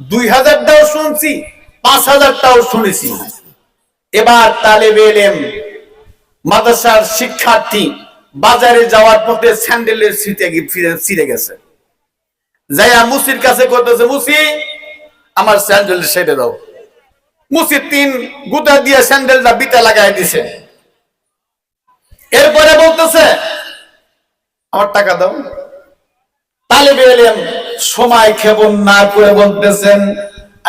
2000টাও শুনছি, 5000টাও শুনেছি। এবার তালেবে ইলম মাদ্রাসার শিক্ষার্থী বাজারে যাওয়ার পথে স্যান্ডেলের ছিঁড়ে গেছে, যাইয়া মুসির কাছে করতেছে, মুসি আমার স্যান্ডেল ছেড়ে দাও। মুসি 3 গুতা দিয়ে স্যান্ডেলটা বিটা লাগাই দিছে। এরপরে বলতেছে আমার টাকা দাও। তালেবে ইলম সময় ক্ষেপণ না করে বলতেছেন,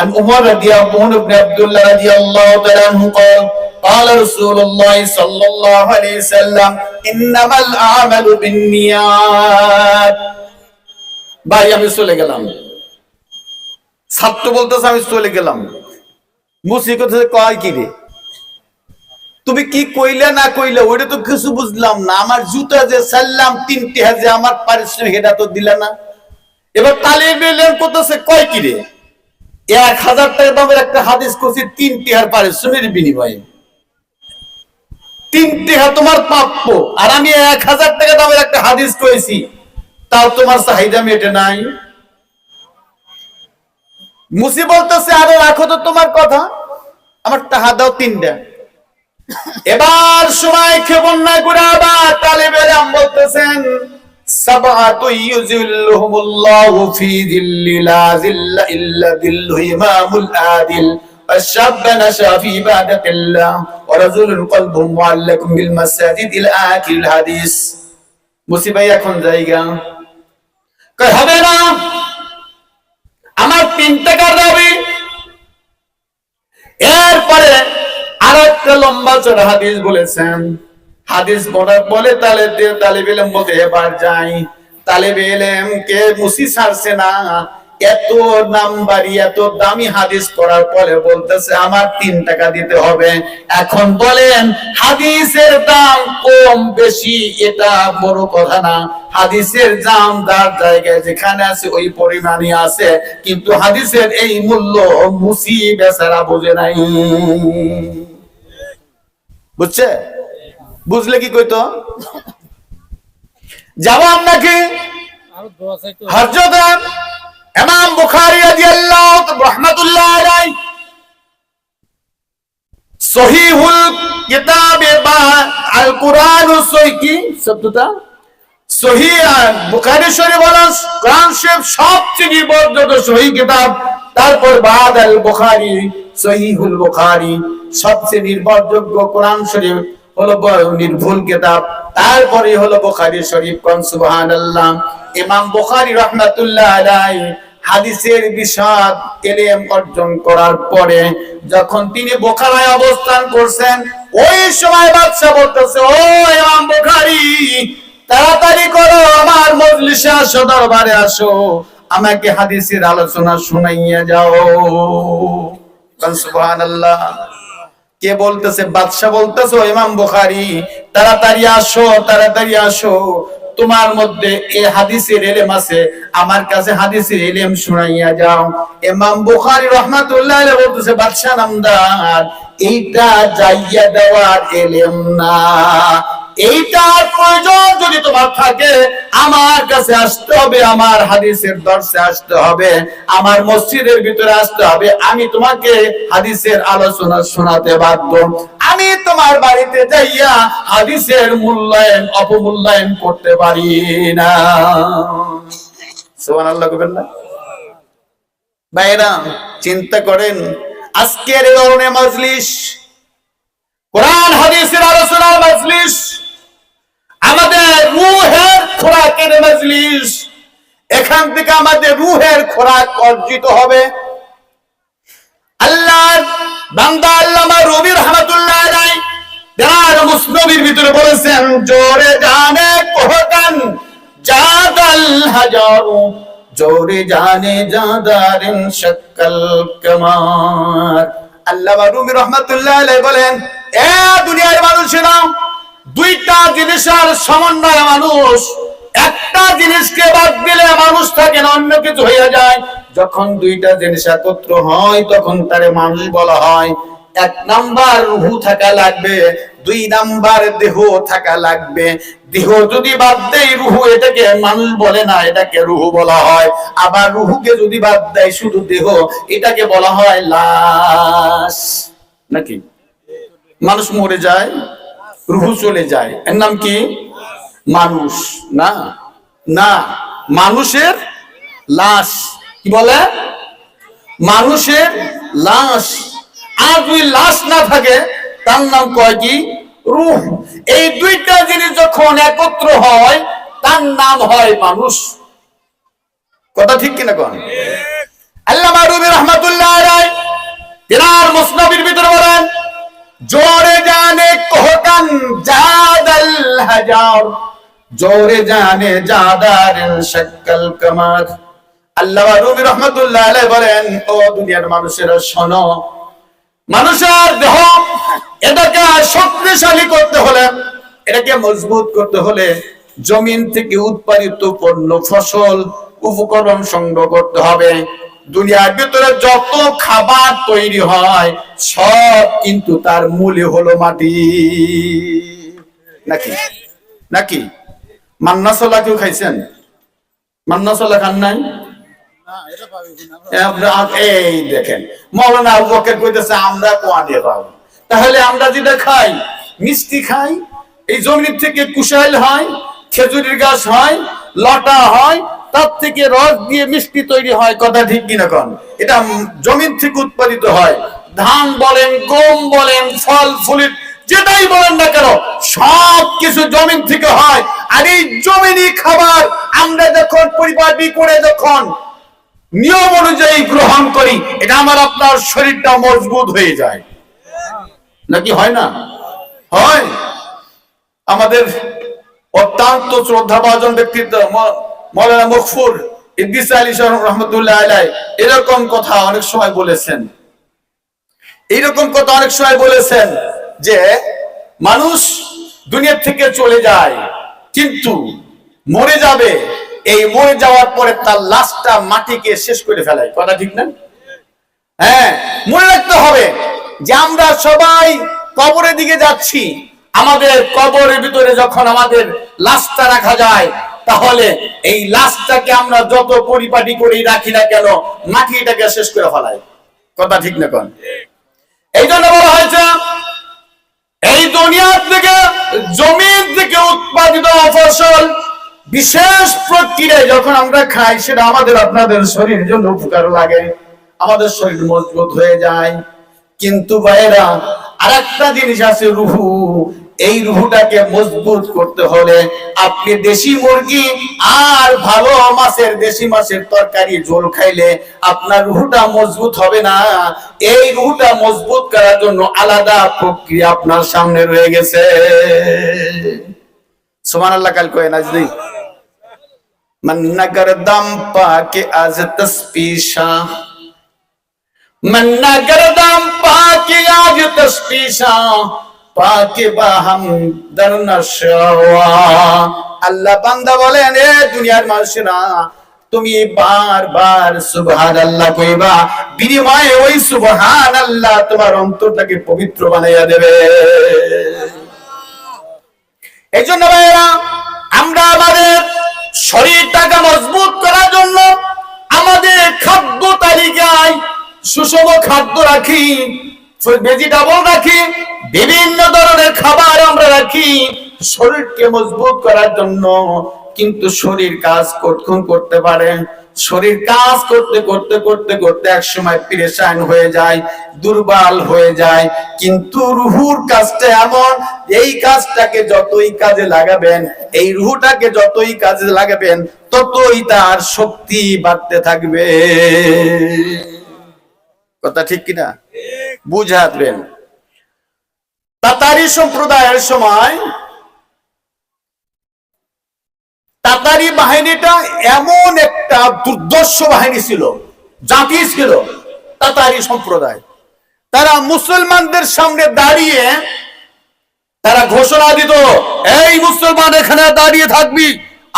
عن عمر رضي الله بن عبد الله رضي الله تعالى عنه قال قال رسول الله صلى الله عليه وسلم انما الاعمال بالنيات। ভাই আমি চলে গেলাম, ছাত্র বলতেছে আমি চলে গেলাম। মুসি কথা কয় কি রে, তুমি কি কইলে না কইলে ওইটা তো কিছু বুঝলাম না। আমার জুতা যে সাল্লাম 3টি হাজে আমার পারিশ্রমিক এটা তো দিলা না। এবার তালেবে ইলম করতেছে কয় কি রে, 1000 টাকা দামের একটা হাদিস করছি 3টি হার পারিশ্রমিকের বিনিময়ে, 3টি হার তোমার প্রাপ্য, আর আমি 1000 টাকা দামের একটা হাদিস কইছি, তাও তোমার চাহিদা মেটে নাই। মুসি বলতেছে আরে রাখো তো তোমার কথা, আমার টাকা দাও 3টা। এবার সময় ক্ষেপণ না করে আবার তালেবে ইলম বলতেছেন সাবাতু ইউযিল্লুহুমুল্লাহু ফি যিল্লি লা যিল্লা ইল্লা যিল্লু ইমামুল আদিল والشاب نشأ في عبادة الله ورجل قلبه معلق بالمساجد إلى آخر الحديث। মুসি ভাই এখন জায়গা কই হবে না, আমার 3 টাকা দাবি। এরপরে আরেকটা লম্বা চড়া হাদিস বলেছেন। হাদিস বলে তালেবে ইলম বলতে এবার যাই। তালেবে ইলম কে মুসি ছাড়ছে না, এত নাম্বারি এত দামি হাদিস পড়ার পরে বলতেছে আমার 3 টাকা দিতে হবে। এখন বলেন হাদিসের দাম কম বেশি এটা বড় কথা না, হাদিসের দাম যার জায়গায় যেখানে আছে ওই পরিমাণই আছে, কিন্তু হাদিসের এই মূল্য মুসি বেচারা বোঝে নাই। বুঝছে? বুঝলে কি কইতো জবাব নাকি হযরত ইমাম বুখারী রাদিয়াল্লাহু রাহমাতুল্লাহ আলাইহি সহিহুল কিতাবে বা আল কুরআন সহিহ শব্দটা সহিহ বুখারী শরীফ বলা কোরআন শরীফ সবচেয়ে নির্ভরযোগ্য সহিহ কিতাব, তারপর বাদ আল বুখারী সহিহুল বুখারী সবচেয়ে নির্ভরযোগ্য কোরআন শরীফ হলো নির্ভুল কিতাব, তারপরে হলো বুখারী শরীফ। কোন সুবহানাল্লাহ। ইমাম বুখারী রাহমাতুল্লাহ আলাইহি হাদিসের বিশাল ইলম অর্জন করার পরে যখন তিনি বুখারায় অবস্থান করছেন, ওই সময় বাদশা বলতেছে ও ইমাম বুখারী তাড়াতাড়ি করো, আমার মজলিসে আসো, দরবারে আসো, আমাকে হাদিসের আলোচনা শুনাইয়া যাও। কোন সুবহানাল্লাহ। কে বলতেছে? বাদশা বলতেছে ও ইমাম বুখারী তাড়াতাড়ি আসো, তাড়াতাড়ি আসো, তোমার মধ্যে এই হাদিসের ইলম আছে, আমার কাছে হাদিসের ইলম শুনাইয়া যাও। ইমাম বুখারী রাহমাতুল্লাহ আলাইহি বলতেছে বাদশা নামদার এইটা যাইয়া দেওয়ার ইলম না, এইটার প্রয়োজন যদি তোমার থাকে আমার কাছে আসতে হবে, আমার হাদিসের দর্শে আসতে হবে, আমার মসজিদের ভিতরে আসতে হবে, আমি তোমাকে হাদিসের আলোচনা শোনাতে বাধ্য। আমি তোমার বাড়িতে যাইয়া হাদিসের মূল্যায়ন অপমূল্যায়ন করতে পারি না। সুবহানাল্লাহ কইবেন না ভাইরা? চিন্তা করেন আজকের এই ধরনের মজলিস, কোরআন হাদিসের আলোচনার মজলিস, আমাদের রূহের খোরাকের মজলিস, এখান থেকে আমাদের রূহের খোরাক অর্জিত হবে। আল্লাহর বান্দা আল্লামা রুমি রাহমাতুল্লাহ আলাইহি তার মুসনদের ভিতরে বলেছেন জোরে জানে কোহকান জাদাল হাজারু, জোরে জানে জাদারিন শাক্কাল কামার। আল্লামা রুমি রাহমাতুল্লাহ আলাইহি বলেন এ দুনিয়ার মানুষেরা, 2টা জিনিসের সমন্বয়ে মানুষ, একটা জিনিসকে বাদ দিলে মানুষ থাকে না, অন্য কিছু হয়ে যায়। যখন 2টা জিনিস একত্র হয় তখন তারে মানুষ বলা হয়। এক নাম্বার রুহু থাকা লাগবে, দুই নাম্বার দেহ থাকা লাগবে। দেহ যদি বাদ দেয় রুহু, এটাকে মানুষ বলে না, এটাকে রুহু বলা হয়। আবার রুহুকে যদি বাদ দেয় শুধু দেহ, এটাকে বলা হয় লাশ। নাকি মানুষ মরে যায়, রুহু চলে যায়, এর নাম কি? মানুষ না, না, মানুষের লাশ। কি বলে? মানুষের লাশ। আর যদি লাশ না থাকে তার নাম কয় কি? রূহ। এই দুইটা জিনিস যখন একত্র হয় তার নাম হয় মানুষ। কথা ঠিক কিনা কোন? আল্লামা রুমি রহমাতুল্লাহ আলাইহি তিনার মুসনাবির ভিতরে বলেন, জোরে জানে কোহকান জাদাল হাজার, জোরে জানে জাদার শাক্কাল কামার। আল্লামা রুমি রহমাতুল্লাহ আলাইহি বলেন, ও দুনিয়ার মানুষেরা শোনো, মানুষের দেহ এটাকে শক্তিশালী করতে হলে, এটাকে মজবুত করতে হলে জমিন থেকে উৎপাদিত পণ্য, ফসল, উপকরণ সংগ্রহ করতে হবে। দুনিয়ার ভিতরে যত খাবার তৈরি হয় সব কিন্তু তার মূলে হলো মাটি। নাকি? নাকি? মান্না ছোলা কেউ খাইছেন? মান্না ছোলা খান নাই? এই দেখেন, মৌলানা আবু বকর কইতেছে আমরা কোয়া দিয়ে পাবো। তাহলে আমরা যেটা খাই, মিষ্টি খাই, এই জমির থেকে কুশাইল হয়, খেজুরের গাছ হয়, লতা হয়, তার থেকে রস দিয়ে মিষ্টি তৈরি হয়। কথা ঠিক কিনা কোন? এটা জমিন থেকে উৎপাদিত হয়। ধান বলেন, গম বলেন, ফল ফুলের যেটাই বলেন না কেন, সব কিছু জমিন থেকে হয়। আর এই জমিনি খাবার আমরা যখন পরিপাটি করে যখন নিয়ম অনুযায়ী গ্রহণ করি, এটা আমার আপনার শরীরটা মজবুত হয়ে যায়। নাকি হয় না? হয়। আমাদের অত্যন্ত শ্রদ্ধাভাজন ব্যক্তিত্ব মৌলানা মকফুর ইদ্রিস আলী সাহেব রহমতুল্লাহ আলাইহি এরকম কথা অনেক সময় বলেছেন, এইরকম কথা অনেক সময় বলেছেন যে মানুষ দুনিয়া থেকে চলে যায় কিন্তু মরে যাবে, এই মরে যাওয়ার পরে তার লাশটা মাটিকে শেষ করে ফেলায়। কথা ঠিক না? হ্যাঁ, মনে রাখতে হবে যে আমরা সবাই কবরের দিকে যাচ্ছি। আমাদের কবরের ভিতরে যখন আমাদের লাশটা রাখা যায়, তাহলে এই লাশটাকে আমরা যত পরিপাটি করেই রাখি না কেন, মাটি এটাকে শেষ করে ফেলায়। কথা ঠিক না কোন? এই জন্য বলা হয়েছে এই দুনিয়া থেকে, জমিন থেকে উৎপাদিত ফসল বিশেষ প্রক্রিয়ায় যখন আমরা খাই, সেটা আমাদের আপনাদের শরীরের জন্য উপকার লাগে, আমাদের শরীর মজবুত হয়ে যায়। কিন্তু ভাইরা, আরেকটা জিনিস আছে, রুহু। এই রুহুটাকে মজবুত করতে হলে আপনি দেশি মুরগি আর ভালো মাছের, দেশি মাছের তরকারি ঝোল খাইলে আপনার রুহুটা মজবুত হবে না। এই রুহুটা মজবুত করার জন্য আলাদা প্রক্রিয়া আপনার সামনে রয়ে গেছে। সুবহানাল্লাহ। কাল কয় নাজদি मन नगर दम पाके आज तस्पीशा, मन नगर दम पाके आज तस्पीशा, पाके बाहम दरनशवा। আল্লাহ বান্দা বলেন, এ দুনিয়ার মানুষেরা, তুমি বারবার সুবহানাল্লাহ কইবা, বিনিময়ে ওই সুবহানাল্লাহ তোমার অন্তরটাকে পবিত্র বানাইয়া দেবে। এই জন্য ভাইরা, আমরা আমাদের শরীরটাকে মজবুত করার জন্য আমাদের খাদ্য তালিকায় সুষম খাদ্য রাখি, ভেজিটেবল রাখি, বিভিন্ন ধরনের খাবার আমরা রাখি শরীরকে মজবুত করার জন্য। কিন্তু শরীর কাজ কতক্ষণ করতে পারে? শরীর কাজ করতে করতে করতে করতে এক সময় পেরেশান হয়ে যায়, দুর্বল হয়ে যায়। কিন্তু রুহুর কাজটা এমন, এই কাজটাকে যতই কাজে লাগাবেন, এই রুহুটাকে যতই কাজে লাগাবেন, ততই তার শক্তি বাড়তে থাকবে। কথা ঠিক কিনা? বুঝাবেন। তাতারি সম্প্রদায়ের সময় তাতারি বাহিনীটা এমন একটা দুর্ধর্ষ বাহিনী ছিল, জাতি ছিল তাতারি সম্প্রদায়। তারা মুসলমানদের সামনে দাঁড়িয়ে তারা ঘোষণা দিত, এই মুসলমান এখানে দাঁড়িয়ে থাকবি,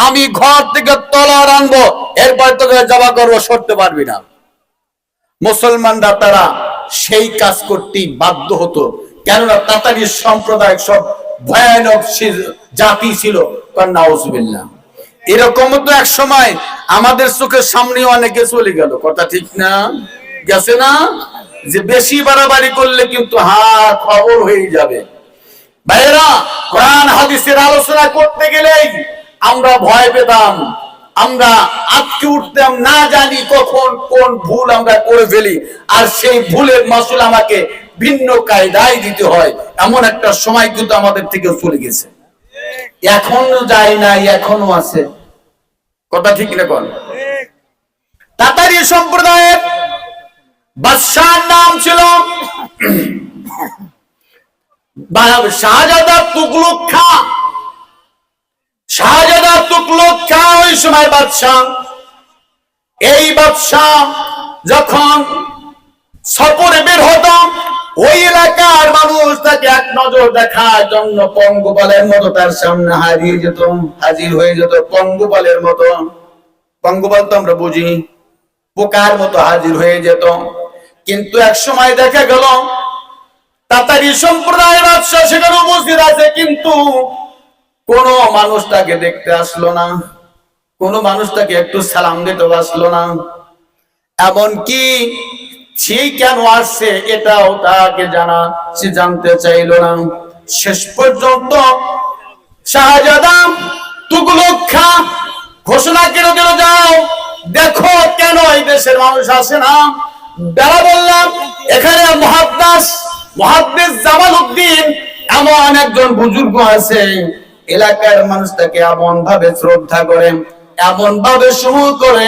আমি ঘর থেকে তলোয়ার আনবো, এরপর তোকে জবা করবো, সরতে পারবি না। মুসলমানরা তারা সেই কাজ করতেই বাধ্য হতো। কেননা তাতারি সম্প্রদায় সব ভয়ানক জাতি ছিল। নাউজুবিল্লাহ। এরকম তো এক সময় আমাদের চোখের সামনে অনেকে চলে গেল, কথা ঠিক না? গেছে না? যে বেশি বাড়াবাড়ি করলে কিন্তু খবর হয়ে যাবে। ভাইরা, কোরআন হাদিসের আলোচনা করতে গেলেই আমরা ভয় পেতাম, আমরা আটকে উঠতাম, না জানি কখন কোন ভুল আমরা করে ফেলি, আর সেই ভুলের মাসুল আমাকে ভিন্ন কায়দায় দিতে হয়। এমন একটা সময় কিন্তু আমাদের থেকে চলে গেছে। এখনো যায় না, এখনো আছে, কথা ঠিক না? কোন তাতারি সম্প্রদায়ের বাদশার নাম ছিল শাহজাদা তুগলক খাঁ। শাহজাদা তুগলক খাঁ ওই সময় বাদশাহ। এই বাদশাহ যখন সফরে বের হতো, ওই এলাকার মানুষ তাকে এক নজর দেখার জন্য পঙ্গপালের মতো তার সামনে হাজির হয়ে যেত। পঙ্গপালের মতো, পঙ্গপাল তো আমরা বুঝি, পোকার মতো হাজির হয়ে যেত। কিন্তু এক সময় দেখা গেল তাতারি সম্প্রদায়ের বাদশা সেখানে উপস্থিত আছে, কিন্তু কোন মানুষ তাকে দেখতে আসলো না, কোন মানুষ তাকে একটু সালাম দিতে আসলো না। এমনকি সে কেন আসছে এটাও তাকে সে জানতে চাইল না। শেষ পর্যন্ত শাহজাদা তুগলক খাঁ ঘোষণা করে দিল, যাও দেখো কেন এই দেশের মানুষ আসে না। বেলা বললাম, এখানে মুহাদ্দিস জামালউদ্দিন এমন একজন বুজুর্গ আছে, এলাকার মানুষ তাকে এমন ভাবে শ্রদ্ধা করে, এমন ভাবে সমূহ করে,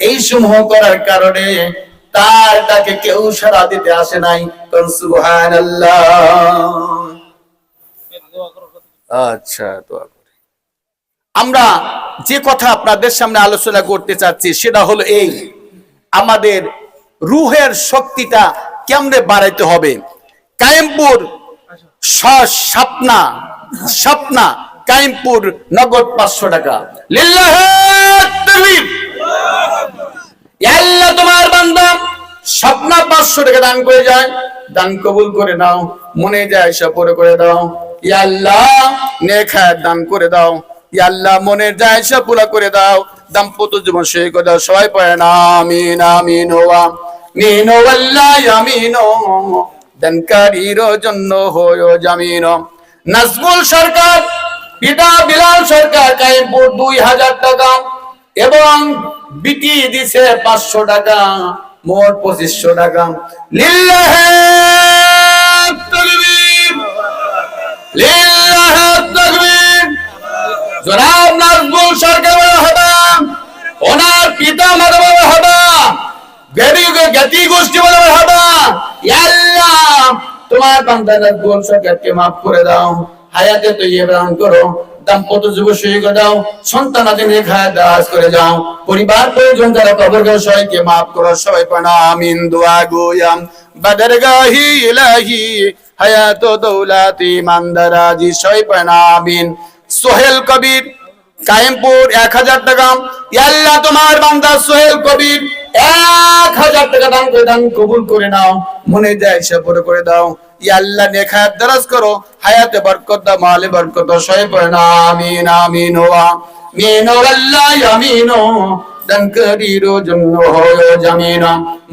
এই সমূহ করার কারণে তাকে কেউ সাড়া দিতে আসে নাই। সুবহানাল্লাহ। আচ্ছা, আমরা যে কথা আপনাদের সামনে আলোচনা করতে চাচ্ছি সেটা হলো এই, আমাদের রুহের শক্তিটা কেমনে বাড়াইতে হবে। কায়েমপুর স্বপ্না কায়েমপুর নগদ 500 টাকা। লিল্লাহি তাকবীর। আল্লাহ তোমার বান্দা স্বপ্না 500 টাকা দান করে যায়, দান কবুল করে নাও। মনে যায় সপরে করে দাও। ইয়া আল্লাহ নেক হায়াত দান করে দাও। ইয়া আল্লাহ মনের যায় সব পুরা করে দাও। দাম্পত্য জীবন সই করে দাও। সবাই পড়ে না আমিন আমিন ওয়া আমিন ওয়াল্লাহি আমিন। দানকারীর জন্য হয় জামিন। নাজমুল সরকার পিতা বিলাল সরকার কায়েমপুর 2000 টাকা এবং বিটি দিছে 500 টাকা, মোট 2500 টাকা। লিল্লাহি তাকবীর, লিল্লাহি তাকবীর। জনাব নাজমুল সরকার মারহাবা, ওনার পিতা মারহাবা, জ্ঞাতি গোষ্ঠী মারহাবা। ইয়া আল্লাহ তোমার বান্দা নাজমুল সরকারকে maaf করে দাও, হায়াতে তৈয়বা দান করো, দাম্পত্য জীবন সই করে দাও, সন্তানাদি নেক হায়াত দারাজ করে যাও, পরিবার পরিজন যারা কবরগাহ সবাইকে maaf করো। সবাই পড়া আমিন। দোয়া গোয়াম বাদরগাহি ইলাহি হায়াত দৌলাতি মানদারাজি। সবাই পড়া আমিন। সোহেল কবির কায়েমপুর 1000 টাকা। ইয়া আল্লাহ তোমার বান্দা সোহেল কবির 1000 টাকা দান করে দান কবুল করে নাও। মনে যায় সপরে করে দাও। ইয়া আল্লাহ নেক হায়াত দারাজ করো, হায়াতে বরকত দাও, মালে বরকত দাও। সবাই পড়েন আমিন আমিন ওয়া আমিন ওয়াল্লাহি আমিন। দানকারীর জন্য হয় জামিন।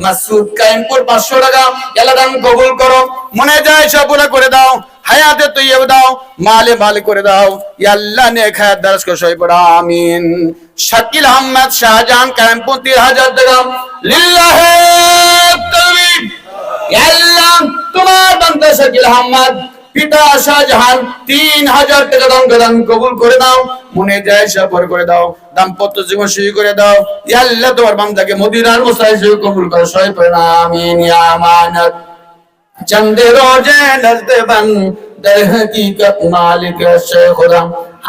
মাসুদ কায়েমপুর 500 টাকা। আল্লাহ দান কবুল করো, মনে যায় সপরে করে দাও, হায়াতে তৈয়বা দাও, মালে করে দাও। ইয়া আল্লাহ নেক হায়াত দারাজ করো। সবাই পড়েন আমিন। শাকিল আহমদ শাহজাহান কায়েমপুর 3000 টাকা। লিল্লাহি তাকবীর। ইয়া আল্লাহ তোমার বান্দা শাকিল আহমদ পিতা শাহজাহান 3000 টাকা দান কবুল করে দাও, মনে যায় সফর করে দাও, দাম্পত্য জীবন সই করে দাও। ইয়া আল্লাহ তোমার বান্দাকে মদিনার মুসাফির কবুল করো। সবাই পড়েন আমিন। ইয়া আমানত চন্দে রোজে নজদে বন در حقیقت মালিক শেখ খোদা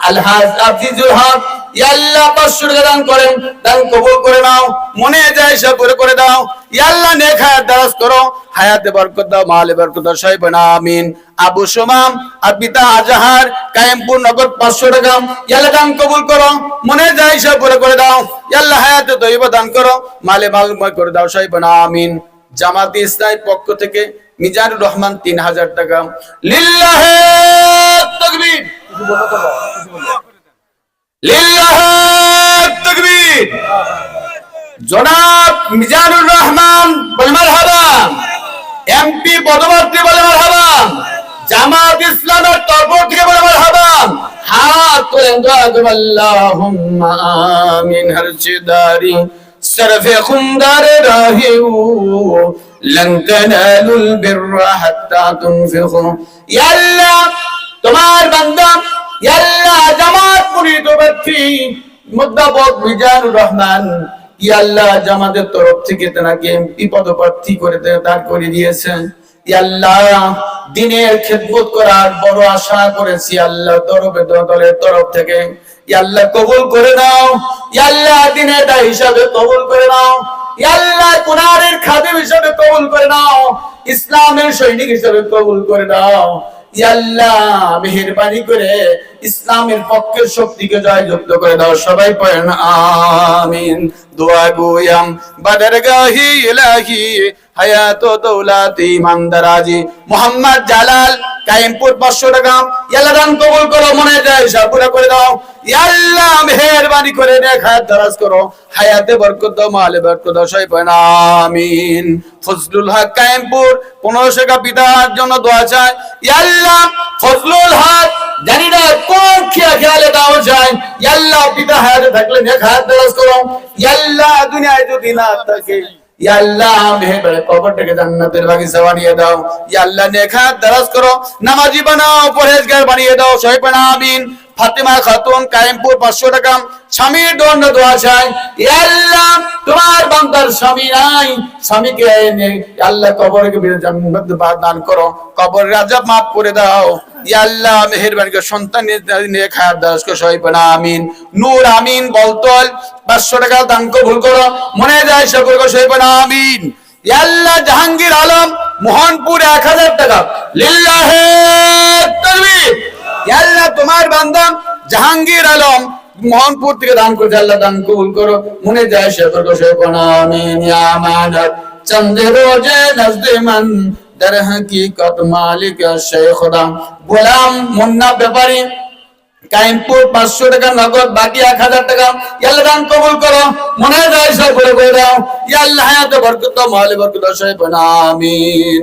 আলহাজ আজিজুল হক। ইয়া আল্লাহ 500 টাকা দান করেন, দান কবুল করে নাও, মনে যায় সব করে দাও। ইয়া আল্লাহ নেক হায়াত দারাজ করো, হায়াতে বরকত দাও, মালে বরকত দাও। সবাই পড়েন আমিন। আবু সুমাম আর পিতা আজহার কায়েমপুর নগদ 500 টাকা। ইয়া আল্লাহ দান কবুল করো, মনে যায় সব করে দাও। ইয়া আল্লাহ হায়াতে তৈয়বা দান করো, মালে করে দাও। সবাই পড়েন আমিন। জামাতে ইসলামের পক্ষ থেকে মিজানুর রহমান 3000 টাকা। লিল্লাহে তাকবীর, লিল্লাহে তাকবীর। জনাব মিজানুর রহমান বলে মারহাবা, এমপি পদপ্রার্থী বলে মারহাবা, জামাত ইসলামের তরফ থেকে বলে মারহাবা। হাত তুলেন দোয়া করুন, আল্লাহুম্মা আমিন। হরচিদারি সরফে খুনদারে রাহিউ লন তানালুল বিররা হাত্তা তুনফিকু। ইয়া আল্লাহ, তোমার বান্দা ইয়া আল্লাহ জামাত মুরিদ প্রার্থী মুদ্দাবক মিজানুর রহমান, ইয়া আল্লাহ জামাতের তরফ থেকে তাকে এমপি পদপ্রার্থী করে দাঁড় করে দিয়েছেন। ইয়া আল্লাহ দ্বীনের খেদমত করার বড় আশা করেছি, আল্লাহ দলের তরফ থেকে ইয়া আল্লাহ কবুল করে নাও। ইয়া আল্লাহ দ্বীনের দায়ী হিসাবে কবুল করে নাও। ইয়া আল্লাহ কোরআনের খাদেম হিসাবে কবুল করে নাও, ইসলামের সৈনিক হিসাবে কবুল করে নাও। ইয়া আল্লাহ মেহেরবানি করে ইসলামের পক্ষের শক্তিকে জয়যুক্ত করে দাও। সবাই পড়েন আমিন। দোয়া গোয়াম বাদরগাহি ইলাহি হায়াত দৌলাতি ইমানদারাজি। মোহাম্মদ জালাল কায়েমপুর 500 টাকা। ইয়া আল্লাহ দান কবুল করো, মনে যায় সব পুরো করে দাও। ইয়া আল্লাহ মেহেরবানি করে নেখাত দারাজ করো, হায়াতে বরকত দাও, মালে বরকত দাও। সবাই পড়েন আমিন। ফজলুল হক কায়েমপুর 1500 টাকা পিতার জন্য দোয়া চাই। ইয়া আল্লাহ ফজলুল হক জানি না কোন খেয়ালে দাও যায়, ইয়া আল্লাহ পিতা হায়াতে থাকলে নেখাত দারাজ করো। ইয়া আল্লাহ দুনিয়ায় যদি না থাকে, ইয়া আল্লাহ মেহেরবানি কবরটাকে জান্নাতের বাগিচা বানিয়ে দাও। ইয়া আল্লাহ নেখাত দারাজ করো, নামাজি বানাও, পরহেজগার বানিয়ে দাও। সবাই পড়েন আমিন। ফাতেমা খাতুন কায়েমপুর 500 টাকা। স্বামীর জন্য দোয়া চাই। ইয়া আল্লাহ তোমার বান্দার স্বামী নাই, স্বামীকে এনে আল্লাহ কবরকে জান্নাত দান করো, কবরের আযাব maaf করে দাও। ইয়া আল্লাহ মেহেরবানি করে সন্তান নিয়ে খায়াত দারাজ করো। সবাই পড়েন আমিন। নূর আমিন বলতল 500 টাকা দান কবুল করো, মনে যায় সকল করে। সবাই পড়েন আমিন। ইয়া আল্লাহ জাহাঙ্গীর আলম মোহনপুর 1000 টাকা। লিল্লাহে তাকবীর। ইয়া আল্লাহ তোমার বান্দা জাহাঙ্গীর আলম মোহনপুর থেকে দান করেছে, আল্লাহ দান কবুল করো, মনে যায় সকল করে। সবাই পড়েন আমিন। ইয়া আমানত চন্দ্র রোজে নজদে মান در حقیقت মালিক শেখ খোদা। গোলাম মুন্না ব্যাপারী কায়েমপুর 500 টাকা নগদ, বাকি 1000 টাকা। ইয়া আল্লাহ দান কবুল করো, মনে যায় সব করে দাও। ইয়া আল্লাহ হায়াতে বরকত দাও, মালে বরকত দাও। সবাই পড়েন আমিন।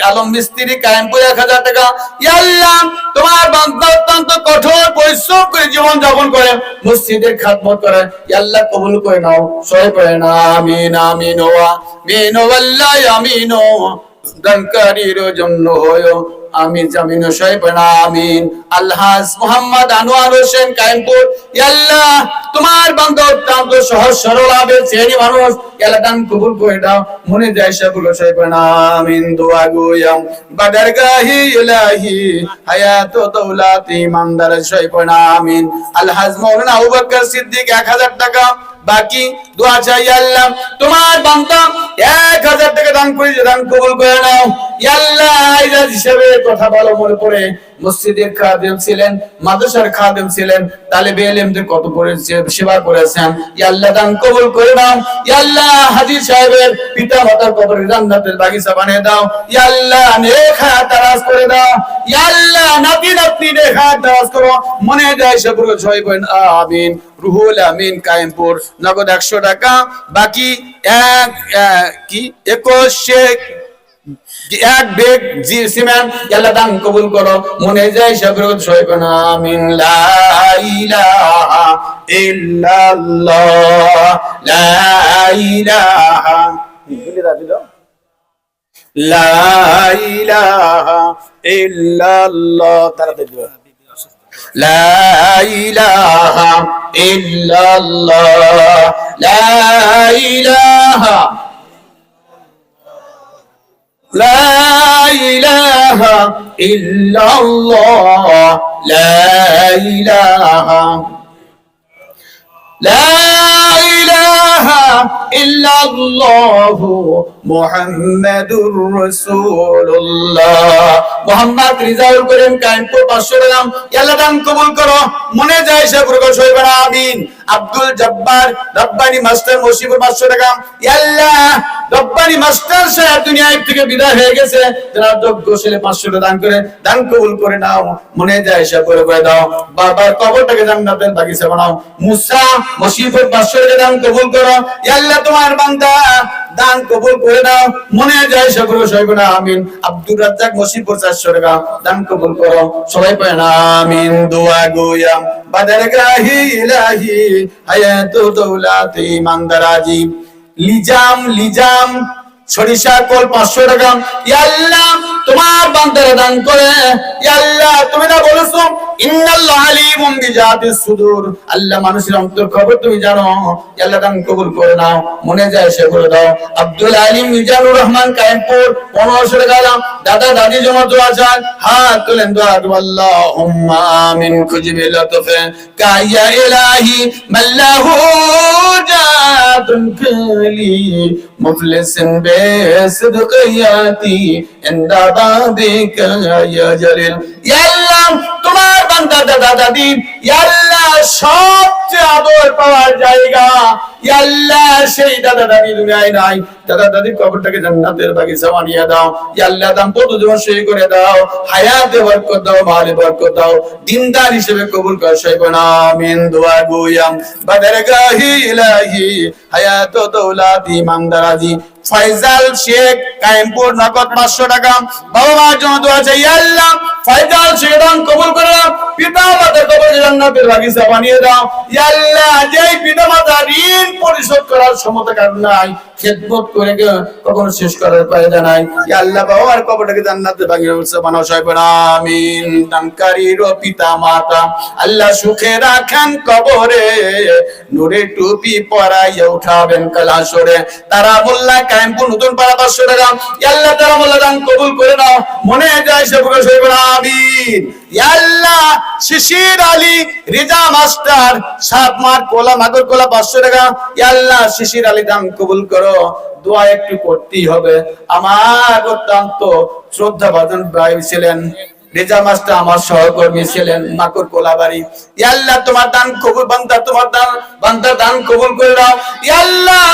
আলম মিস্ত্রি কায়েমপুর 1000 টাকা। ইয়া আল্লাহ তোমার বান্দা অত্যন্ত কঠোর পরিশ্রম করে জীবন যাপন করে, মসজিদের খাদমত করে, ইয়া আল্লাহ কবুল করে নাও। সবাই পড়েন আমিন। আমিন ওয়া মিন ওয়াল্লাহ আমিন। দানকারীর জন্য হয় আমি জামিন। সবাই পড়েন আমিন। আলহাজ মোহাম্মদ আনোয়ার হোসেন কায়েমপুর, ইয়া আল্লাহ তোমার বান্দা অত্যন্ত সহজ সরল আবেগ চেহারি মানুষ, ইয়া আল্লাহ দান কবুল করে দাও, মনে যায় সবগুলো। সবাই পড়েন আমিন। দোয়া গোয়াম বাদরগাহি ইলাহি হায়াত দৌলাতি ইমানদার। সবাই পড়েন আমিন। আলহাজ মাওলানা আবু বকর সিদ্দিক 1000 টাকা, বাকি দোয়া চাই। আল্লাহ তোমার বান্দা 1000 টাকা দান করেছে, দান কবুল করে নাও। ইয়া আল্লাহ আইজাজ হিসেবে কথা ভালো মনে পড়ে, মসজিদের খাদেম ছিলেন, মাদ্রাসার খাদেম ছিলেন, তালেবে ইলমদের কত পড়েছে, সেবা করেছেন। ইয়া আল্লাহ দান কবুল করে নাও। ইয়া আল্লাহ হাজী সাহেবের পিতা মাতার কবরে জান্নাতের বাগিচা বানিয়ে দাও। ইয়া আল্লাহ নেক হায়াত দারাজ করে দাও। ইয়া আল্লাহ নাতি নাতনি নেক হায়াত দারাজ করো, মনে যায় সবগুলো। সবাই বলেন আমিন। রুহুল আমিন কায়েমপুর নগদ 100 টাকা, বাকি 21 বেগ সিমেন্ট। আল্লাহ দান কবুল করো, মনে যায় সবগুলো। সবাই বলেন আমিন। লা ইলাহা ইল্লাল্লাহ, লা ইলাহা লা ইলাহা ইল্লাল্লাহ। তাড়াতাড়ি লা ইলাহা ইল্লাল্লাহ, লা ইলাহা লা ইলাহা ইল্লাল্লাহ, লা ইলাহা লা ইলাহা ইল্লাল্লাহু মুহাম্মাদুর রাসূলুল্লাহ। মোহাম্মদ রিজাউল করিম কায়েমপুর 500 টাকা। আল্লাহ দান কবুল করো, মনে যায় সে পুরো। সবাই বলেন আমিন। আব্দুল জব্বার রব্বানি মাস্টার মসিবুর 500 টাকা। ইয়া আল্লাহ রব্বানি মাস্টার সাহেব দুনিয়া থেকে বিদায় হয়ে গেছে, যারা যোগ্য ছেলে 500 টাকা দান করে, দান কবুল করে নাও, মনে যায় সে করে দাও, বাবার কবরটাকে জান্নাতের বাগিচা বানাও। মুসা মসিবুর 500 টাকা দান কবুল করো। ইয়া আল্লাহ তোমার বান্দা দান কবুল করে নাও, মনে যায় সে করে সইবে না আমিন। আব্দুর রাজ্জাক মসিবুর 400 টাকা দান কবুল করো, সবাই পড়ে না আমিন। দোয়া গোয়াম বাদরগাহি ইলাহি হায়াতু দৌলাতি মানদারাজি। লিজাম সরিষা কল 500 টাকা। ইয়া আল্লাহ তোমার বান্দারা দান করে। ইয়া আল্লাহ তুমি না বলেছো ইন্নাল্লাহু আলিমুম বিজাতিস সুদূর, আল্লাহ মানুষের অন্তর খবর তুমি জানো। ইয়া আল্লাহ দান কবুল করে নাও, মনে যায় সে করে দাও। আব্দুল আলিম মিজানুর রহমান কায়েমপুর 1500 টাকা দাও। দাদা দাদি জমা দোয়া চান, হাত তুলেন দোয়া। আল্লাহুম্মা আমিন খুজিবি লতফে কাইয়া ইলাহি মাল্লাহু জাতুন কালি মুফলিসিন বেসদকিয়াতি ইনদা বাদিকা ইয়া জালিল। ইয়া আল্লাহ তোমার বান্দা দাদা দাদি, ইয়া আল্লাহ সবচেয়ে আদর পাওয়ার জায়গা, ইয়া আল্লাহ সেই দাদা দাদি দুনিয়ায় নাই, দাদা দাদির কবরটাকে জান্নাতের বাগিচা বানিয়ে দাও। ইয়া আল্লাহ দাম্পত্য জীবন সই করে দাও, হায়াতে বরকত দাও, মালে বরকত দাও, দিনদার হিসেবে কবুল কর সইবে না আমিন। দোয়া গোয়াম বাদরগাহি ইলাহি হায়াতু দৌলাতি মানদারাজি। ফয়জাল শেখ কায়েমপুর নগদ 500 টাকা। বাবা মার জন্য দোয়া চাই। ইয়া আল্লাহ ফয়জাল শেখ দান কবুল করে দাও, পিতা মাতার কবরে জান্নাতের বাগিচা বানিয়ে দাও। ইয়া আল্লাহ যেই পিতা মাতা ঋণ পরিশোধ করার ক্ষমতা কার নাই, খেদমত করে কখনো শেষ করার পায়দা নাই, ইয়া আল্লাহ বাবা মার কবরটাকে জান্নাতের বাগিচা বানাও সবাই বলেন আমিন। দানকারীর পিতা মাতা আল্লাহ সুখে রাখেন কবরে, নূরে টুপি পরাইয়া উঠাবেন কালাসরে। তারা মোল্লা কায়েমপুর নতুন পাড়া 500 টাকা। ইয়া আল্লাহ তারা মোল্লা দান কবুল করে নাও, মনে যায় সে পুরো সইবে না আমিন। ইয়া আল্লাহ শিশির আলী রিজা মাস্টার সাতমার কোলা মাগর কোলা 500 টাকা। ইয়া আল্লাহ শিশির আলী দান কবুল করো, দোয়া একটু করতেই হবে। আমার অত্যন্ত শ্রদ্ধা ভাজন ভাই ছিলেন রেজা মাস্টার, আমার সহকর্মী ছিলেন মাকুর কোলাবাড়ি। ইয়া আল্লাহ তোমার দান কবুল, বান্দা তোমার বান্দার দান কবুল করে দাও। ইয়া আল্লাহ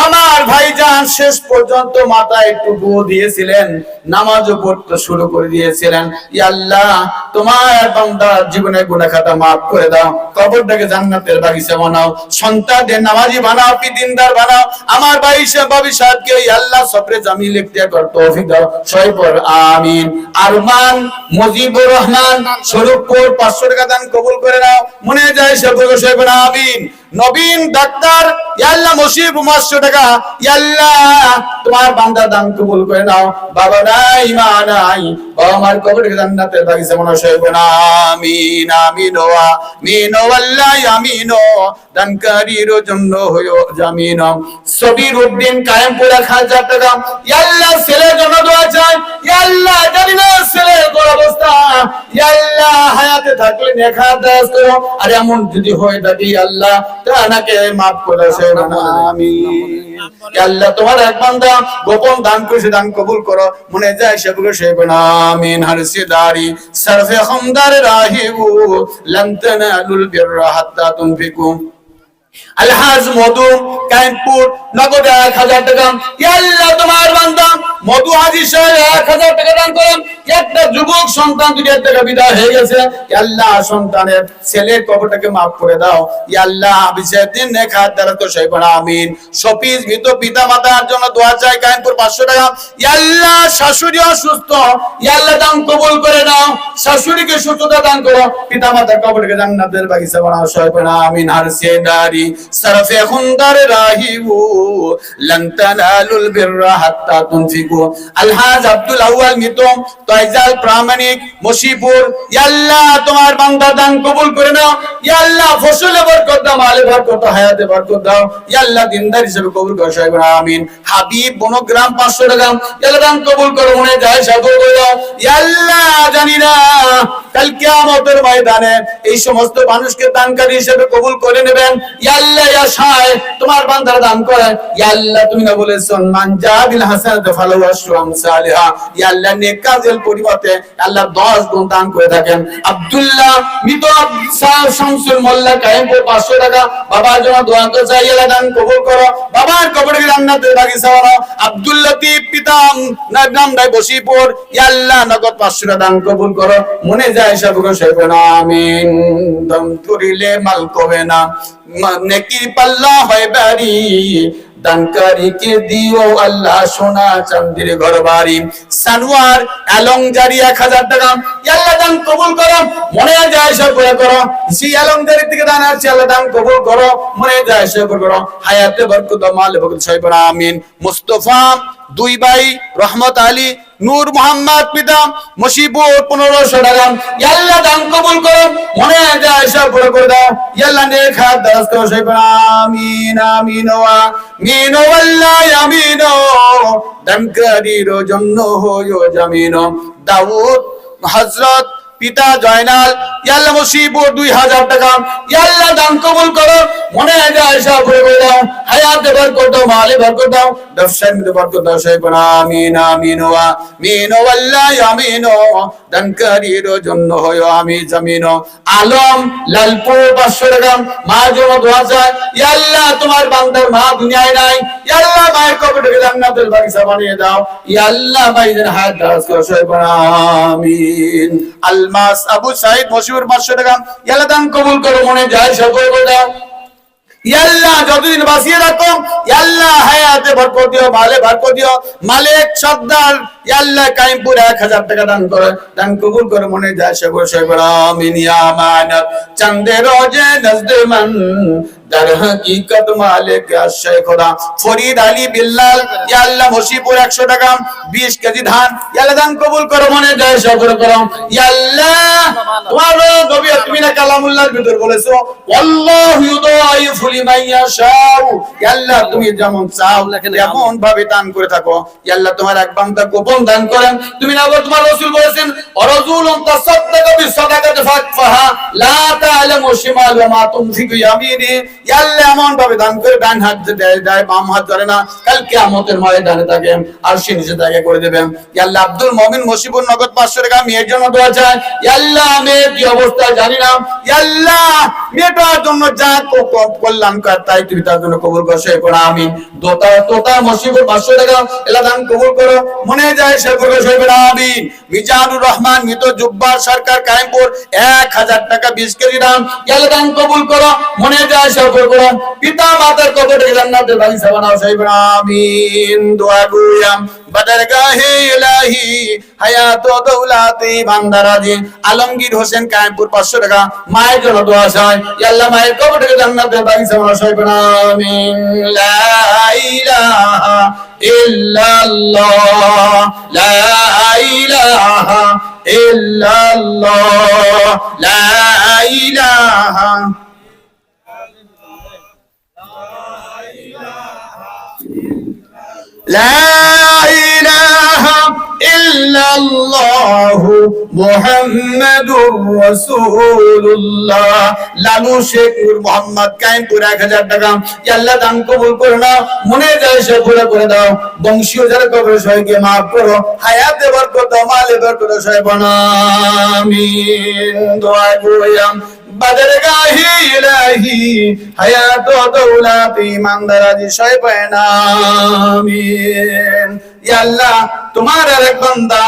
আমার ভাইজান শেষ পর্যন্ত মাথায় একটু গো দিয়েছিলেন, নামাজও পড়তে শুরু করে দিয়েছিলেন। ইয়া আল্লাহ তোমার বান্দার জীবনের গুনাহ খাতা maaf করে দাও, কবরটাকে জান্নাতের বাগিচা বানাও, সন্তানদের নামাজি বানাও, দিনদার বানাও। আমার ভাই বাবি সাহেবকে ইয়া আল্লাহ সবরে জামিল ইখতিয়ার কর তৌফিক দাও সবাই পড় আমিন। আরমান মুজিবুর রহমান স্বরূপপুর 500 টাকা দান কবুল করে নাও, মনে যায় সে বলে সবাই পড় আমিন। নবীন ডাক্তার ইয়া আল্লাহ মসিব 500 টাকা। ইয়া আল্লাহ তোমার বান্দা দান কবুল করে নাও, বাবা নাই মা নাই, বাবা মার কবরকে জান্নাতের বাগিচা বানাও সবাই পড় আমিন। আমিন ও আমিন ওয়াল্লাহ আমিন। দানকারীর জন্য হয়ো জামিন। সবির উদ্দিন কায়েমপুর 1000 টাকা। ইয়া আল্লাহ ছেলের জন্য দোয়া চাই। ইয়া আল্লাহ জানি না ছেলের কোন অবস্থা, ইয়া আল্লাহ হায়াতে থাকলে নেখাত দাস করো, আর এমন যদি হয়ে থাকে ইয়া আল্লাহ তানাকে maaf করে দেন আমিন। ইয়া আল্লাহ তোমার এক বান্দা গোপন দান করেছে, দান কবুল করো, মনে যায় সেগুলো সেবে না আমিন। হারসিদারি সরফে খমদার রাহিবু লান তানালুল বিররা হাত্তা তুনফিকু। আলহাজ মধু কায়েমপুর নগদ 1000 টাকা। ইয়া আল্লাহ তোমার বান্দা মধু হাজী সাহেব 1000 টাকা দান করেন। একটা যুবক সন্তান দুনিয়া থেকে বিদায় হয়ে গেছে, ইয়া আল্লাহ সন্তানের ছেলের কবরটাকে maaf করে দাও। ইয়া আল্লাহ বিচার দিন নেখাত দ্বারা তো সই পড়া আমিন। শফিজ মৃত পিতা মাতার জন্য দোয়া চাই কায়েমপুর 500 টাকা। ইয়া আল্লাহ শাশুড়ি অসুস্থ, ইয়া আল্লাহ দান কবুল করে নাও, শাশুড়িকে সুস্থতা দান করো, পিতা মাতার কবরটাকে জান্নাতের বাগিচা বানাও সই পড়া আমিন। হারসিদারি সরফে খুনদার রাহিবু লান তানালুল বিররা হাত্তা তুনফিকু। আলহাজ আব্দুল আউয়াল মিতম তয়জাল প্রামাণিক মসিপুর। ইয়া আল্লাহ তোমার বান্দা দান কবুল করে নাও। ইয়া আল্লাহ ফসলে বরকত দাও, মালে বরকত দাও, হায়াতে বরকত দাও। ইয়া আল্লাহ দিনদার হিসেবে কবুল করো সবাই বলেন আমিন। হাবিব বনগ্রাম 500 টাকা। ইয়া আল্লাহ দান কবুল করো, মনে যায় সব করে দাও। ইয়া আল্লাহ জানি না কাল কিয়ামতের ময়দানে এই সমস্ত মানুষকে দানকারী হিসেবে কবুল করে নেবেন। ইয়া আল্লাহ ইয়া শায় তোমার বান্দারা দান করে। ইয়া আল্লাহ তুমি না বলেছেন মান জাবিল হাসানাতু ফালাহু আশরু আমসালিহা। ইয়া আল্লাহ নেক কাজের পরিবর্তে আল্লাহ 10 গুণ দান করে থাকেন। আব্দুল্লাহ মৃত শামসুল মোল্লা কায়েমপুর 500 টাকা বাবার জন্য দোয়া করে চাই, আল্লাহ দান কবুল করো, বাবার কবরে জান্নাতের বাগিচা বানাও। আব্দুল লতিফ পিতা নামদাই বসিপুর, ইয়া আল্লাহ নগদ 500 টাকা দান কবুল করো, মনে যায় সব সইবে না আমিন। দম করিলে মাল কবে না, নেকি পাল্লা হয় বাড়ি, দানকারীকে দিও আল্লাহ সোনা চাঁদির ঘর বাড়ি। সানোয়ার আলংজারি 1000 টাকা, আল্লাহ দান কবুল করো, মনে যায় সব করে করো। সেই আলংজারি থেকে দান আছে, আল্লাহ দান কবুল করো, মনে যায় সব করো। হায়াতে বরকত মাল বরকত সইবে না আমিন। মুস্তাফা 2 ভাই রহমত আলী নূর মোহাম্মদ পিতা মশিবুর 1500 টাকা, আল্লাহ দান কবুল করো, মনে যায় সব করে দাও। আল্লাহ নেক হাত দারাজ করো সইবে না আমিন আমিন ওয়া আমিন ওয়াল্লাহ আমিন। দানকারীর জন্য হয়ো জামিন। দাউদ হযরত পিতা জয়নাল, আল্লাহ মুসিবুর 2000 টাকা, আল্লাহ দান কবুল করো, মনে যায় সব করে দাও। হায়াতে বরকত মালে বরকত দাও, ব্যবসায় মধ্যে বরকত দাও সইবে না আমিন আমিন ওয়া আমিন ওয়াল্লাহ আমিন। দানকারীর জন্য হয়ো আমি জামিন। আলম লালপুর 500 টাকা, মা জন্য দোয়া চাই, আল্লাহ তোমার বান্দার মা দুনিয়ায় নাই, আল্লাহ মায়ের কবরটাকে জান্নাতের বাগিচা বানিয়ে দাও, আল্লাহ ভাইদের হাত দারাজ করো সইবে না আমিন। আলমাস আবু সাইদ মশহুর 500 টাকা, আল্লাহ দান কবুল করো, মনে যায় সব করে দাও। আল্লাহ যতদিন বাঁচিয়ে রাখো, আল্লাহ হায়াতে বরকত দিও, মালে বরকত দিও। মালিক সর্দার আল্লাহ কাইমপুর 1000 টাকা দান করে, দান কবুল করে, মনে যায় সব করে আমিন। ইয়া আমানত চন্দে রোজে নজদে মান দার হাকিকত মালিক আশাই খোদা। ফরিদ আলী বিল্লাল, আল্লাহ মশিপুর 100 টাকা, 20 কেজি ধান, আল্লাহ দান কবুল করো, মনে যায় সব করে আল্লাহ তোমার নবী তুমি না কালামুল্লাহর ভিতর বলেছো আল্লাহু ইউদাইফু লিমান ইয়াশাউ, আল্লাহ তুমি যেমন চাও তেমন ভাবে দান করে থাকো। আল্লাহ তোমার এক বান্দা গোপন দান করেন, তুমি না তোমার রাসূল বলেছেন রাজুলুন তাসাদ্দাকা বিসাদাকাতি ফাতফাহা লা তা'লামু শিমাল ওয়া মা তুনফিকু ইয়ামিনি। আল্লাহ এমন ভাবে দান করে ডান হাত দেয় বাম হাত ধরে না, কাল কিয়ামতের ময়দানে তাকে আরশের নিচে তাকে করে দেবেন। আল্লাহ আব্দুল মুমিন মশিবুর নগদ 500 টাকা, মেয়ের জন্য দোয়া চাই, আল্লাহ মেয়ের কি অবস্থা জানি না, আল্লাহ মেয়েটার জন্য যা কল্যাণ কর তাই তুমি তার জন্য কবুল করো সইবে না আমিন। তোতা মশিবুর 500 টাকা, আল্লাহ দান কবুল করো, মনে যায় সইবে না আমিন। মিজানুর রহমান মৃত জুব্বার সরকার কায়েমপুর 1000 টাকা, 20 কেজি দান, আল্লাহ দান কবুল করো, মনে যায় সব করো। পিতা মাতার কবরে জান্নাতের বাগিচা বানাও সইবে না আমিন। দোয়া গুয়াম বাদরগাহে ইলাহি হায়াত ও দৌলাতে বান্দারাজি আলমগীর হোসেন কায়েমপুর 500 টাকা, মায়ের জন্য দোয়া চাই, আল্লাহ মায়ের কবরে জান্নাতের বাগিচা বানাও সইবে না আমিন। লা ইলাহা ইল্লাল্লাহ লা ইলাহা ইল্লাল্লাহ লা ইলাহা লা ইলাহা ইল্লাল্লাহ মুহাম্মাদুর রাসূলুল্লাহ। লালু শেখ নূর মোহাম্মদ কায়েমপুর 1000 টাকা, আল্লাহ দান কবুল করে নাও, মনে যায় সব পুরো করে দাও। বংশীয় যারা কবর সবাইকে maaf করো, হায়াতে বরকত মালে বরকত সইবে না আমিন। দোয়া করিয়াম বাদরগাহে ইলাহি হায়াত ও দৌলাতে ইমানদারাজি সইবে না আমিন। ইয়া আল্লাহ তোমার আরেক বান্দা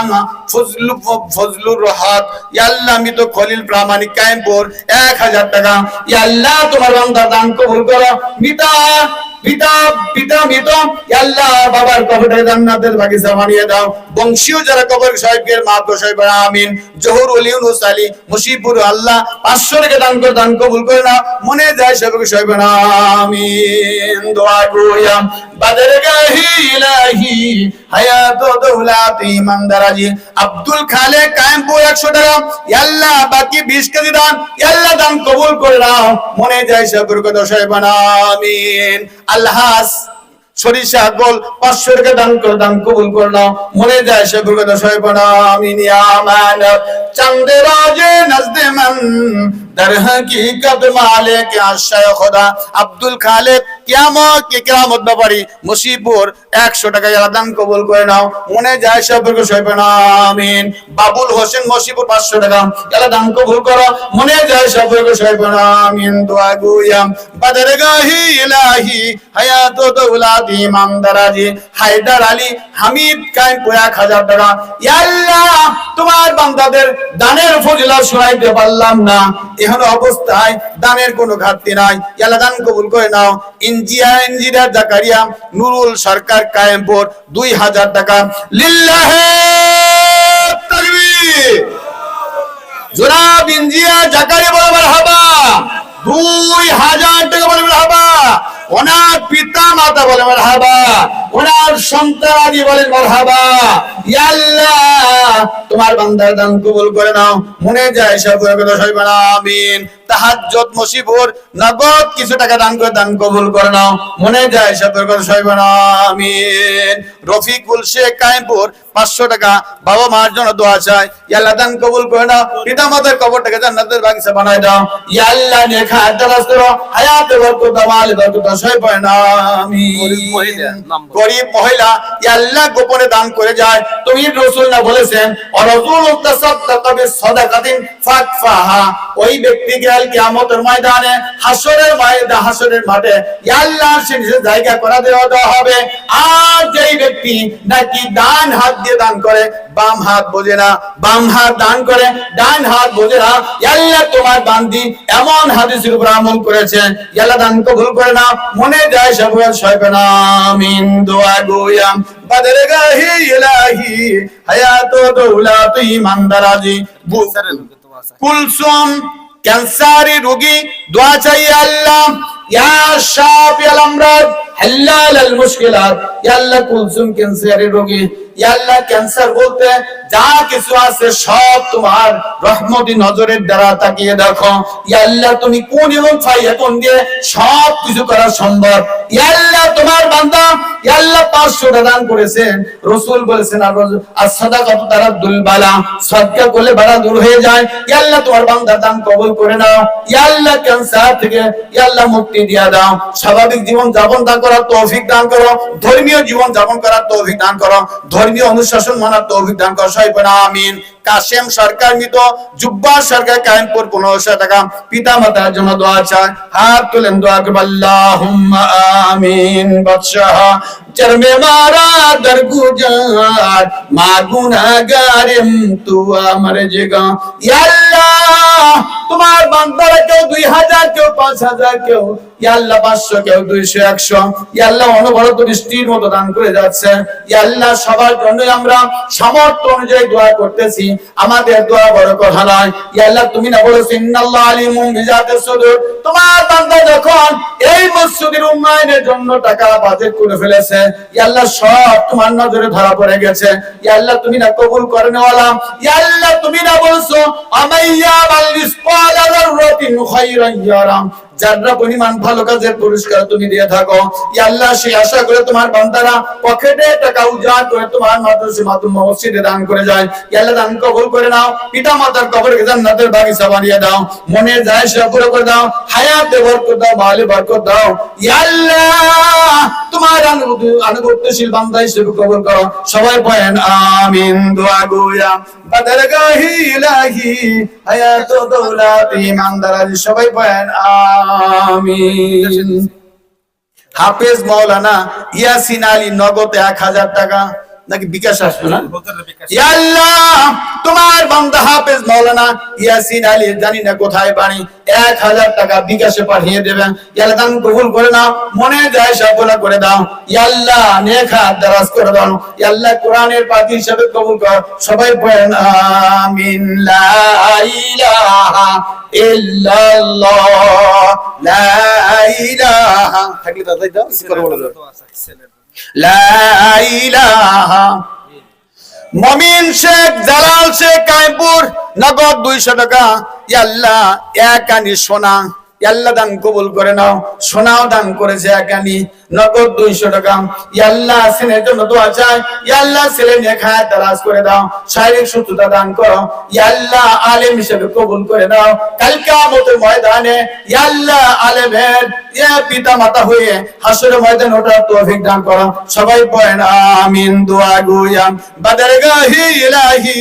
ফজলুর রহাত, ইয়া আল্লাহ আমি তো খলিল প্রামাণিক কায়েমপুর 1000 টাকা, ইয়া আল্লাহ তোমার বান্দা দান কবুল করো। পিতা মৃত, আল্লাহ বাবার কবরটাকে জান্নাতের বাগিচা বানিয়ে দাও। বংশীয় যারা কবর সাহেবের মাফ সইবে না আমিন। জহুর ইউনুস আলী মুশিবপুর, আল্লাহ 500 টাকা দান করে, দান কবুল করে না, মনে যায় সবকে সইবে না আমিন। দোয়া গুয়াম বাদরগাহে ইলাহি হায়াত ও দৌলাতে ইমানদারাজি আব্দুল খালেক কায়েমপুর 100 টাকা, আল্লাহ বাকি 20 কেজি দান, আল্লাহ দান কবুল করে নাও, মনে যায় সবকে সইবে না আমিন। আল্লাহ সরিষা গোল 500 টাকা দান করে দান কবুল করে নাও মনে যায় সে কথা সবাই পড়া আমিন ইয়া মান চাঁদে রাজে নজদে মান در حقیقت مالک আশায় খোদা আব্দুল খালেক কিয়ামত কে কিয়ামত ব্যাপারী মুসিবপুর 100 টাকা দান কবুল করে নাও মনে যায় সবকে সইবে না আমিন বাবুল হোসেন মুসিবপুর 500 টাকা আল্লাহ দান কবুল করো মনে যায় সবকে সইবে না আমিন দোয়া গুয়াম বদরগাহি ইলাহি হায়াত দৌলাতি ইমানদারাজি হায়দার আলী হামিদ কায়েম 1000 টাকা ইয়া আল্লাহ তোমার বান্দাদের দানের ফজিলত শোনাইতে পারলাম না এখন অবস্থায় দানের কোনো ঘাটতি নাই আল্লাহ দান কবুল করে নাও ইঞ্জিনিয়ার জাকারিয়া নুরুল সরকার কায়েমপুর 2000 টাকা লিল্লাহি তাকবীর জনাব ইঞ্জিনিয়ার জাকারিয়া বলে মারহাবা 2000 টাকা বলে মারহাবা ওনার পিতা মাতা বলে মারহাবা ওনার সন্তানাদি বলেন মারহাবা ইয়া আল্লাহ তোমার বান্দার দান কবুল করে নাও মনে যায় সবরে কথা সইবে না আমিন তাহাজ্জুদ মুসিবুর নগদ কিছু টাকা দান করে দান কবুল করে নাও মনে যায় সবরে কথা সইবে না আমিন রফিকুল শেখ কায়েমপুর 500 টাকা বাবা মার জন্য দোয়া চাই ইয়া আল্লাহ দান কবুল করে নাও পিতা মাতার কবরটাকে জান্নাতের বাগিচা বানায় দাও ইয়া আল্লাহ নেক হায়াত করো হায়াতে বরকত দাও মালে বরকত সইবে না আমিন গরিব মহিলা ইয়া আল্লাহ গোপনে দান করে যায় তুমি রাসূল না বলেছেন রাসূল তাসাদদাকা বিসাদাকাতিন ফাতফাহা ওই ব্যক্তিকে কাল কিয়ামতের ময়দানে হাসরের মাঠে ইয়া আল্লাহ সে জায়গা করে দেওয়া হবে আর যেই ব্যক্তি নাকি ডান হাত দিয়ে দান করে বাম হাত বোঝে না বাম হাত দান করে ডান হাত বোঝে না ইয়া আল্লাহ তোমার বান্দি এমন হাদিসের উপর আমল করেছে ইয়া আল্লাহ দান কবুল করে না মনে যায় সবরে সইবে না আমিন দোয়া গোয়াম বদরগাহি ইলাহি হায়াত দৌলাত ইমানদারাজি কুলসুম ক্যান্সারি রোগী দোয়া চাই আল্লাহ ইয়া শাফি আল আমরাদ হাল্লাল আল মুশকিলাত ইয়া আল্লাহ কুলসুম ক্যান্সারি রোগী ইয়া আল্লাহ ক্যান্সার বলতে যা কিছু আছে সব তোমার রহমতি নজরের দ্বারা তাকিয়ে দেখো ইয়া আল্লাহ তুমি কোন এবং ফাইয়া কোন দিয়ে সব কিছু করা সম্ভব ইয়া আল্লাহ তোমার বান্দা ইয়া আল্লাহ 500 টাকা দান করেছেন রাসূল বলেছেন as-সাদাকাতু তারাদ্দুল বালা সদকা করলে বালা দূর হয়ে যায় ইয়া আল্লাহ তোমার বান্দা দান কবুল করে নাও ইয়া আল্লাহ ক্যান্সার থেকে ইয়া আল্লাহ মুক্তি দিয়া দাও স্বাভাবিক জীবন যাপন দান করার তৌফিক দান করো ধর্মীয় জীবন যাপন করার তৌফিক দান করো ধর্মীয় অনুশাসন মানার তৌফিক দান করো সবাই আমিন কাশেম সরকার মৃত জুব্বা সরকার কায়েমপুর 1500 টাকা পিতা মাতার জন্য দোয়া চাই হাত তুলেন দোয়া করব আল্লাহুম্মা আমিন বাদশাহ চরমে মারা দরগুজার মা গুনাহগারেম তু আমার জেগা ইয়া আল্লাহ তোমার বান্দারা কেউ 2000 কেউ 5000 কেউ ইয়া আল্লাহ 500 কেউ 200 100 ইয়া আল্লাহ অনবরত বৃষ্টির মতো দান করে যাচ্ছে ইয়া আল্লাহ সবার জন্য আমরা সামর্থ্য অনুযায়ী দোয়া করতেছি আমাদের দোয়া বড় কথা নয় ইয়া আল্লাহ তুমি না বলেছো ইন্নাল্লাহ আলিমুম বিজাতিস সুদূর তোমার বান্দা যখন এই মসজিদের উন্নয়নের জন্য টাকা বাজেট করে ফেলেছে ইয়া আল্লাহ সব তোমার নজরে ধরা পড়ে গেছে ইয়া আল্লাহ তুমি না কবুল করনে ওয়ালা ইয়া আল্লাহ তুমি না বলেছো আমাইয়া বাল মিসকালা যাররাতিন খায়রান ইয়ারাম যারা পরিমাণ ভালো কাজের পুরস্কার তুমি দিয়ে থাকো ইয়া আল্লাহ সেই আশা করে তোমার বান্দারা পকেটে টাকা উজাড় করে তোমার মাদ্রাসা মাতুম মসজিদে দান করে যায় ইয়া আল্লাহ দান কবুল করে নাও পিতা মাতার কবরকে জান্নাতের বাগিচা বানিয়ে দাও মনে যায় সে পুরো করে দাও হায়াতে বরকত দাও মালে বরকত দাও ইয়া আল্লাহ তোমার অনুগত্যশীল বান্দা হিসেবে কবুল করো সবাই পড়েন আমিন দোয়া গোয়া বদরগাহি ইলাহি হায়াত দৌলাত ইমানদারাজি সবাই পড়েন আমিন হাফেজ মাওলানা ইয়াসিন আলী নগদে 1000 টাকা নাকি বিকাশ আসবে না ইয়া আল্লাহ তোমার বান্দা হাফেজ মাওলানা ইয়াসিন আলী জানি না কোথায় বাড়ি 1000 টাকা বিকাশে পাঠিয়ে দেবেন ইয়া আল্লাহ দান কবুল করে নাও মনে যায় সফলতা করে দাও ইয়া আল্লাহ নেক হাত দারাজ করে দাও ইয়া আল্লাহ কোরআনের পাখি হিসেবে কবুল কর সবাই পড়েন আমিন লা ইলাহা ইল্লাল্লাহ লা ইলাহা থাকলে দাদাই দাও করে বলে দাও লা ইলাহা মমিন শেখ জালাল শেখ কায়েমপুর নগদ 200 টাকা ইয়া আল্লাহ এক আনি সোনা ইয়া আল্লাহ দান কবুল করে নাও সোনাও দান করেছে এক আনি নগদ 200 টাকা। ইয়া আল্লাহ ছেলের জন্য দোয়া চাই, ইয়া আল্লাহ ছেলে নিয়ে খায় তালাশ করে দাও, শারীরিক সুস্থতা দান করো, ইয়া আল্লাহ আলেম হিসেবে কবুল করে দাও। কাল কিয়ামতের ময়দানে ইয়া আল্লাহ আলেমের ইয়া পিতা মাতা হয়ে হাসরের ময়দানে ওঠার তৌফিক দান করো। সবাই পড়েন আমিন। দোয়া গুয়াম বাদরগাহি ইলাহি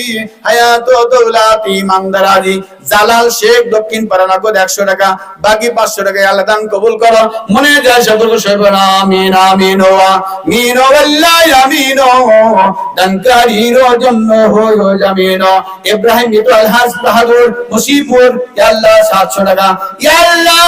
হায়াত ও দৌলত ইমানদারি। জালাল শেখ দক্ষিণ পাড়া নগদ 100 টাকা, বাকি 500 টাকা আল্লাহ দান কবুল করো। মনে যায় সতর্ক সর্বন আমিন আমিন ও আমিন ওয়াল্লাহি আমিন। দানকারীর জন্য হয় জামিন। ইব্রাহিম মিতুল হাস বাহাদুর মুসিবপুর ইয়া আল্লাহ 700 টাকা। ইয়া আল্লাহ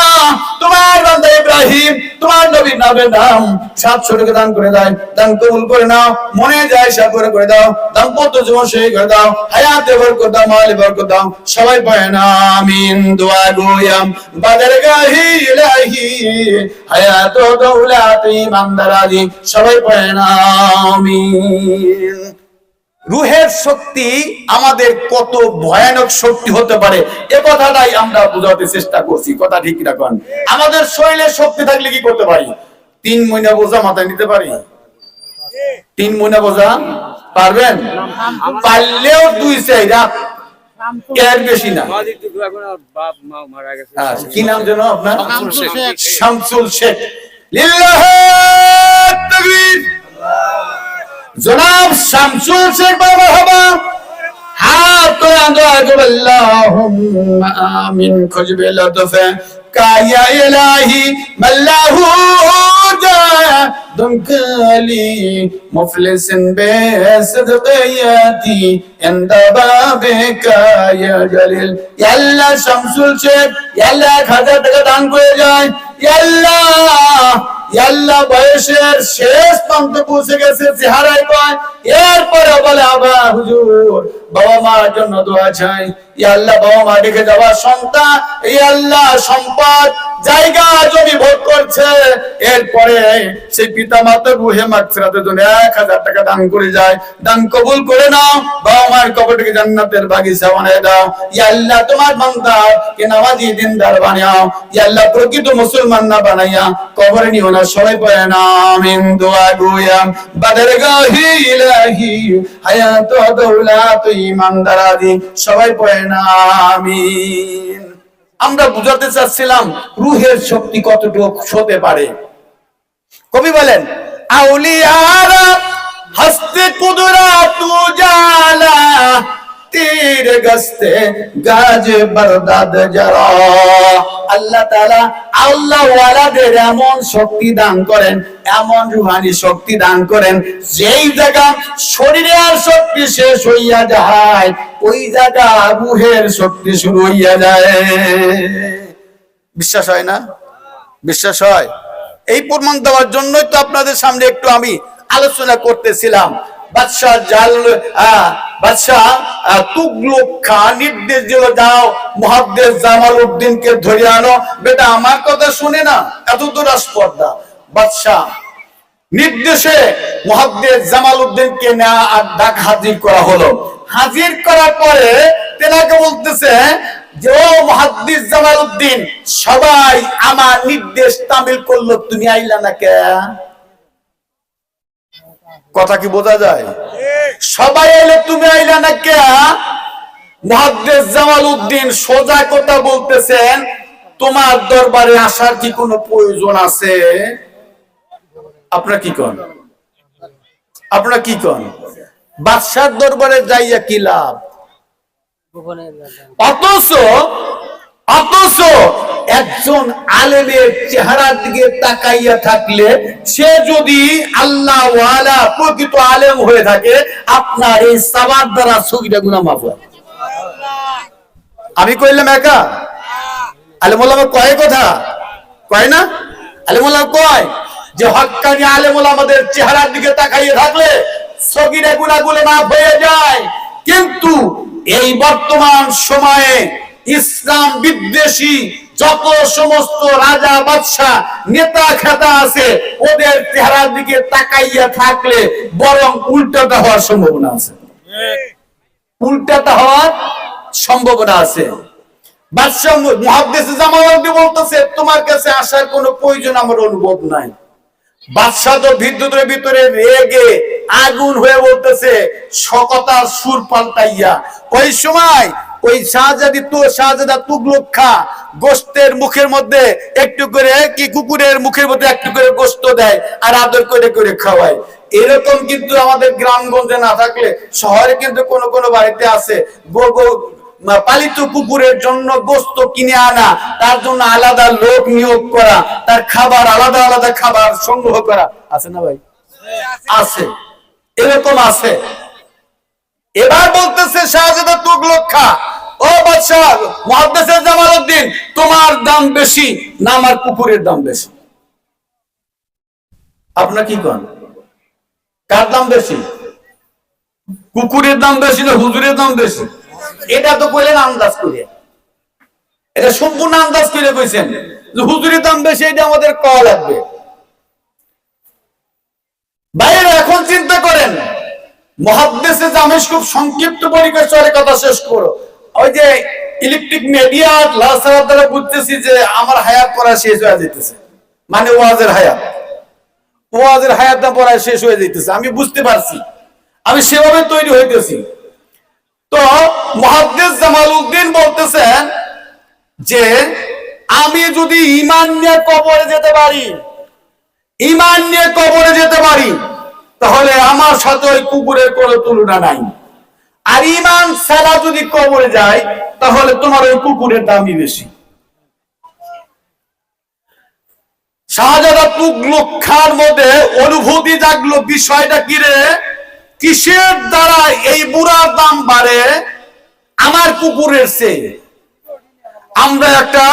তোমার বান্দা ইব্রাহিম তোমার নবীর নামের নাম 700 টাকা দান করে দেয়, দান কবুল করে নাও। মনে যায় সাগর করে দাও, দাম্পত্য জীবন সহি করে দাও, হায়াতে বরকত দাও, মালে বরকত দাও। সবাই পড়েন আমিন। দোয়া গোয়াম বাদরগাহি ইলাহি হায়াত ও দৌলত ইমানদারি। সবাই পড়েন আমিন। রুহের শক্তি আমাদের কত ভয়ানক শক্তি হতে পারে এ কথাটাই আমরা বোঝাতে চেষ্টা করছি। কথা ঠিক না কোন? আমাদের শরীরে শক্তি থাকলে কি করতে পারি? 3 মহিনা বোঝা মাথায় নিতে পারি? 3 মহিনা বোঝা পারবেন? পারলেও 2-4 রাত, এর বেশি না। কি নাম যেন আপনার? শামসুল শেখ। লিল্লাহি তাকবীর। জনাব শামসুল শেখ বাবা হবা হাত তো আল্লাহুম্মা আমিন। খুজবে লতফে কায়া ইলাহি মাল্লাহু জা দুমকালি মুফলিসিন বেসদকিয়াতি ইনদা বাবে কায়া জলিল। ইয়া আল্লাহ শামসুল শেখ ইয়া আল্লাহ 1000 টাকা দান করে যায়। ইয়া আল্লাহ ইয়া আল্লাহ বয়সের শেষ প্রান্তে পৌঁছে গেছে, চেহারায় কয় এরপরে বলে আবা হুজুর বাবা মার জন্য দোয়া চাই। ইয়া আল্লাহ বাবা মা রেখে যাওয়া সন্তান, ইয়া আল্লাহ সম্পদ জায়গা জমি ভোগ করছে, এরপরে সেই পিতা মাতার রুহে মাগফিরাতের জন্য 1000 টাকা দান করে যায়। দান কবুল করে নাও, বাবা মার কবরকে জান্নাতের বাগিচা বানিয়ে দাও। ইয়া আল্লাহ তোমার বান্দা কে নামাজি দিনদার বানাও। ইয়া আল্লাহ প্রকৃত মুসলমান না বানাইয়া কবরে নিও না। সবাই পড়েন আমিন। দোয়া গুয়াম বাদরগাহি ইলাহি হায়াত ও দৌলত ইমানদারি। সবাই পড়েন আমিন। আমরা বুঝাতে চাচ্ছিলাম রুহের শক্তি কতটুকু হতে পারে। কবি বলেন আউলিয়ারা হস্তে কুদরত জালা তেরে গস্তে গাজ বরদাদ জরা। আল্লাহ তাআলা আল্লাহ ওয়ালাদের এমন শক্তি দান করেন, এমন রুহানি শক্তি দান করেন, যেই জায়গা শরীরের শক্তি শেষ হইয়া যায় ওই জায়গা রুহের শক্তি শুরু হইয়া যায়। বিশ্বাস হয় না? বিশ্বাস হয়? এই প্রমাণ দেওয়ার জন্যই তো আপনাদের সামনে একটু আমি আলোচনা করতেছিলাম। বাদশাহ তুগলক খান নির্দেশ দিল, যাও মুহাদ্দিস জামালউদ্দিনকে ধরে আনো। বেটা আমার কথা শুনে না, এত দূর স্পর্ধা। বাদশাহ নির্দেশে মুহাদ্দিস জামালউদ্দিনকে নেওয়া আর ডাক হাজির করা হলো। হাজির করার পরে তেনাকে বলতেছে যে ও মুহাদ্দিস জামালউদ্দিন, সবাই আমার নির্দেশ তামিল করলো, তুমি আইলা না কে? কথা কি বোঝা যায়? সবাই এলে তুমি আইলা না কে? মুহাদ্দিস জামালউদ্দিন সোজা কথা বলতেছেন, তোমার দরবারে আসার কি কোনো প্রয়োজন আছে? আপনারা কি কন? আপনারা কি কন? বাদশার দরবারে যাইয়া কি লাভ? অথচ একজন আলেমের চেহারার দিকে তাকাইয়া থাকলে, সে যদি আল্লাহ ওয়ালা প্রকৃত আলেম হয়ে থাকে, আপনার এই সাবাদ দ্বারা সগীরা গুনাহ মাফ হয়। আমি কইলাম একা? আলেম ওলামা কয় কথা কয় না? আলেম ওলামা কয় যে হক্কানি আলেম ওলামাদের চেহারার দিকে তাকাইয়া থাকলে সগীরা গুনাহগুলো মাফ হয়ে যায়। কিন্তু এই বর্তমান সময়ে ইসলাম বিদ্বেষী যত সমস্ত রাজা বাদশাহ নেতা খেতা আছে, ওদের চেহারার দিকে তাকাইয়া থাকলে বরং উল্টাটা হওয়ার সম্ভাবনা আছে। উল্টাটা হওয়ার সম্ভাবনা আছে। বাদশাহ মুহাদ্দিস জামালউদ্দিন বলতেছে, তোমার কাছে আসার কোনো প্রয়োজন আমার অনুভব নাই। বাদশাহ তো বিদ্যুতের ভিতরে রেগে আগুন হয়ে বলতেছে, শকতার সুর পাল্টাইয়া। ওই সময় ওই শাহজাদা তুগলক খা গোস্তের মুখের মধ্যে একটু করে, কি কুকুরের মুখের মধ্যে একটু করে গোস্ত দেয় আর আদর করে করে খাওয়ায়। এরকম কিন্তু আমাদের গ্রামগঞ্জে না থাকলে শহরে কিন্তু কোন কোন বাড়িতে আছে, পালিত কুকুরের জন্য গোস্ত কিনে আনা, তার জন্য আলাদা লোক নিয়োগ করা, তার খাবার আলাদা আলাদা খাবার সংগ্রহ করা, আছে না ভাই? আছে, এরকম আছে। এবার বলতেছে শাহজাদা তুগলক খা, ও বাদশাহ মুহাদ্দিস জামালউদ্দিন, তোমার দাম বেশি না আমার কুকুরের দাম বেশি? আপনার কি কোন, কার দাম বেশি? কুকুরের দাম বেশি না হুজুরের দাম বেশি? এটা তো কইলেন আন্দাজ করে, এটা সম্পূর্ণ আন্দাজ করে কইছেন যে হুজুরের দাম বেশি, এটা আমাদের কওয়া লাগবে। বাইরে এখন চিন্তা করেন, মুহাদ্দিসে জামেশ খুব সংক্ষিপ্ত পরিকল্পনার কথা শেষ করো। ওই যে ইলেকট্রিক মিডিয়া লাসার দ্বারা বুঝতেছি যে আমার হায়াত পড়া শেষ হয়ে যেতেছে, মানে ওয়াজের হায়াত না পড়া শেষ হয়ে যেতেছে, আমি বুঝতে পারছি, আমি সেভাবে তৈরি হইতেছি। তো মুহাদ্দিস জামালউদ্দিন বলতেছেন যে আমি যদি ঈমান নিয়ে কবরে যেতে পারি, তাহলে আমার সাথে ওই কুকুরের কোনো তুলনা নাই। আর ঈমান ছাড়া যদি কবরে যায়, তাহলে তোমার ওই কুকুরের দামই বেশি। শাহজাদা তুগলক খার মধ্যে অনুভূতি জাগলো, বিষয়টা কি রে, কিসের দ্বারা এই বুড়ার দাম বাড়ে আমার কুকুরের চেয়ে? আমরা একটা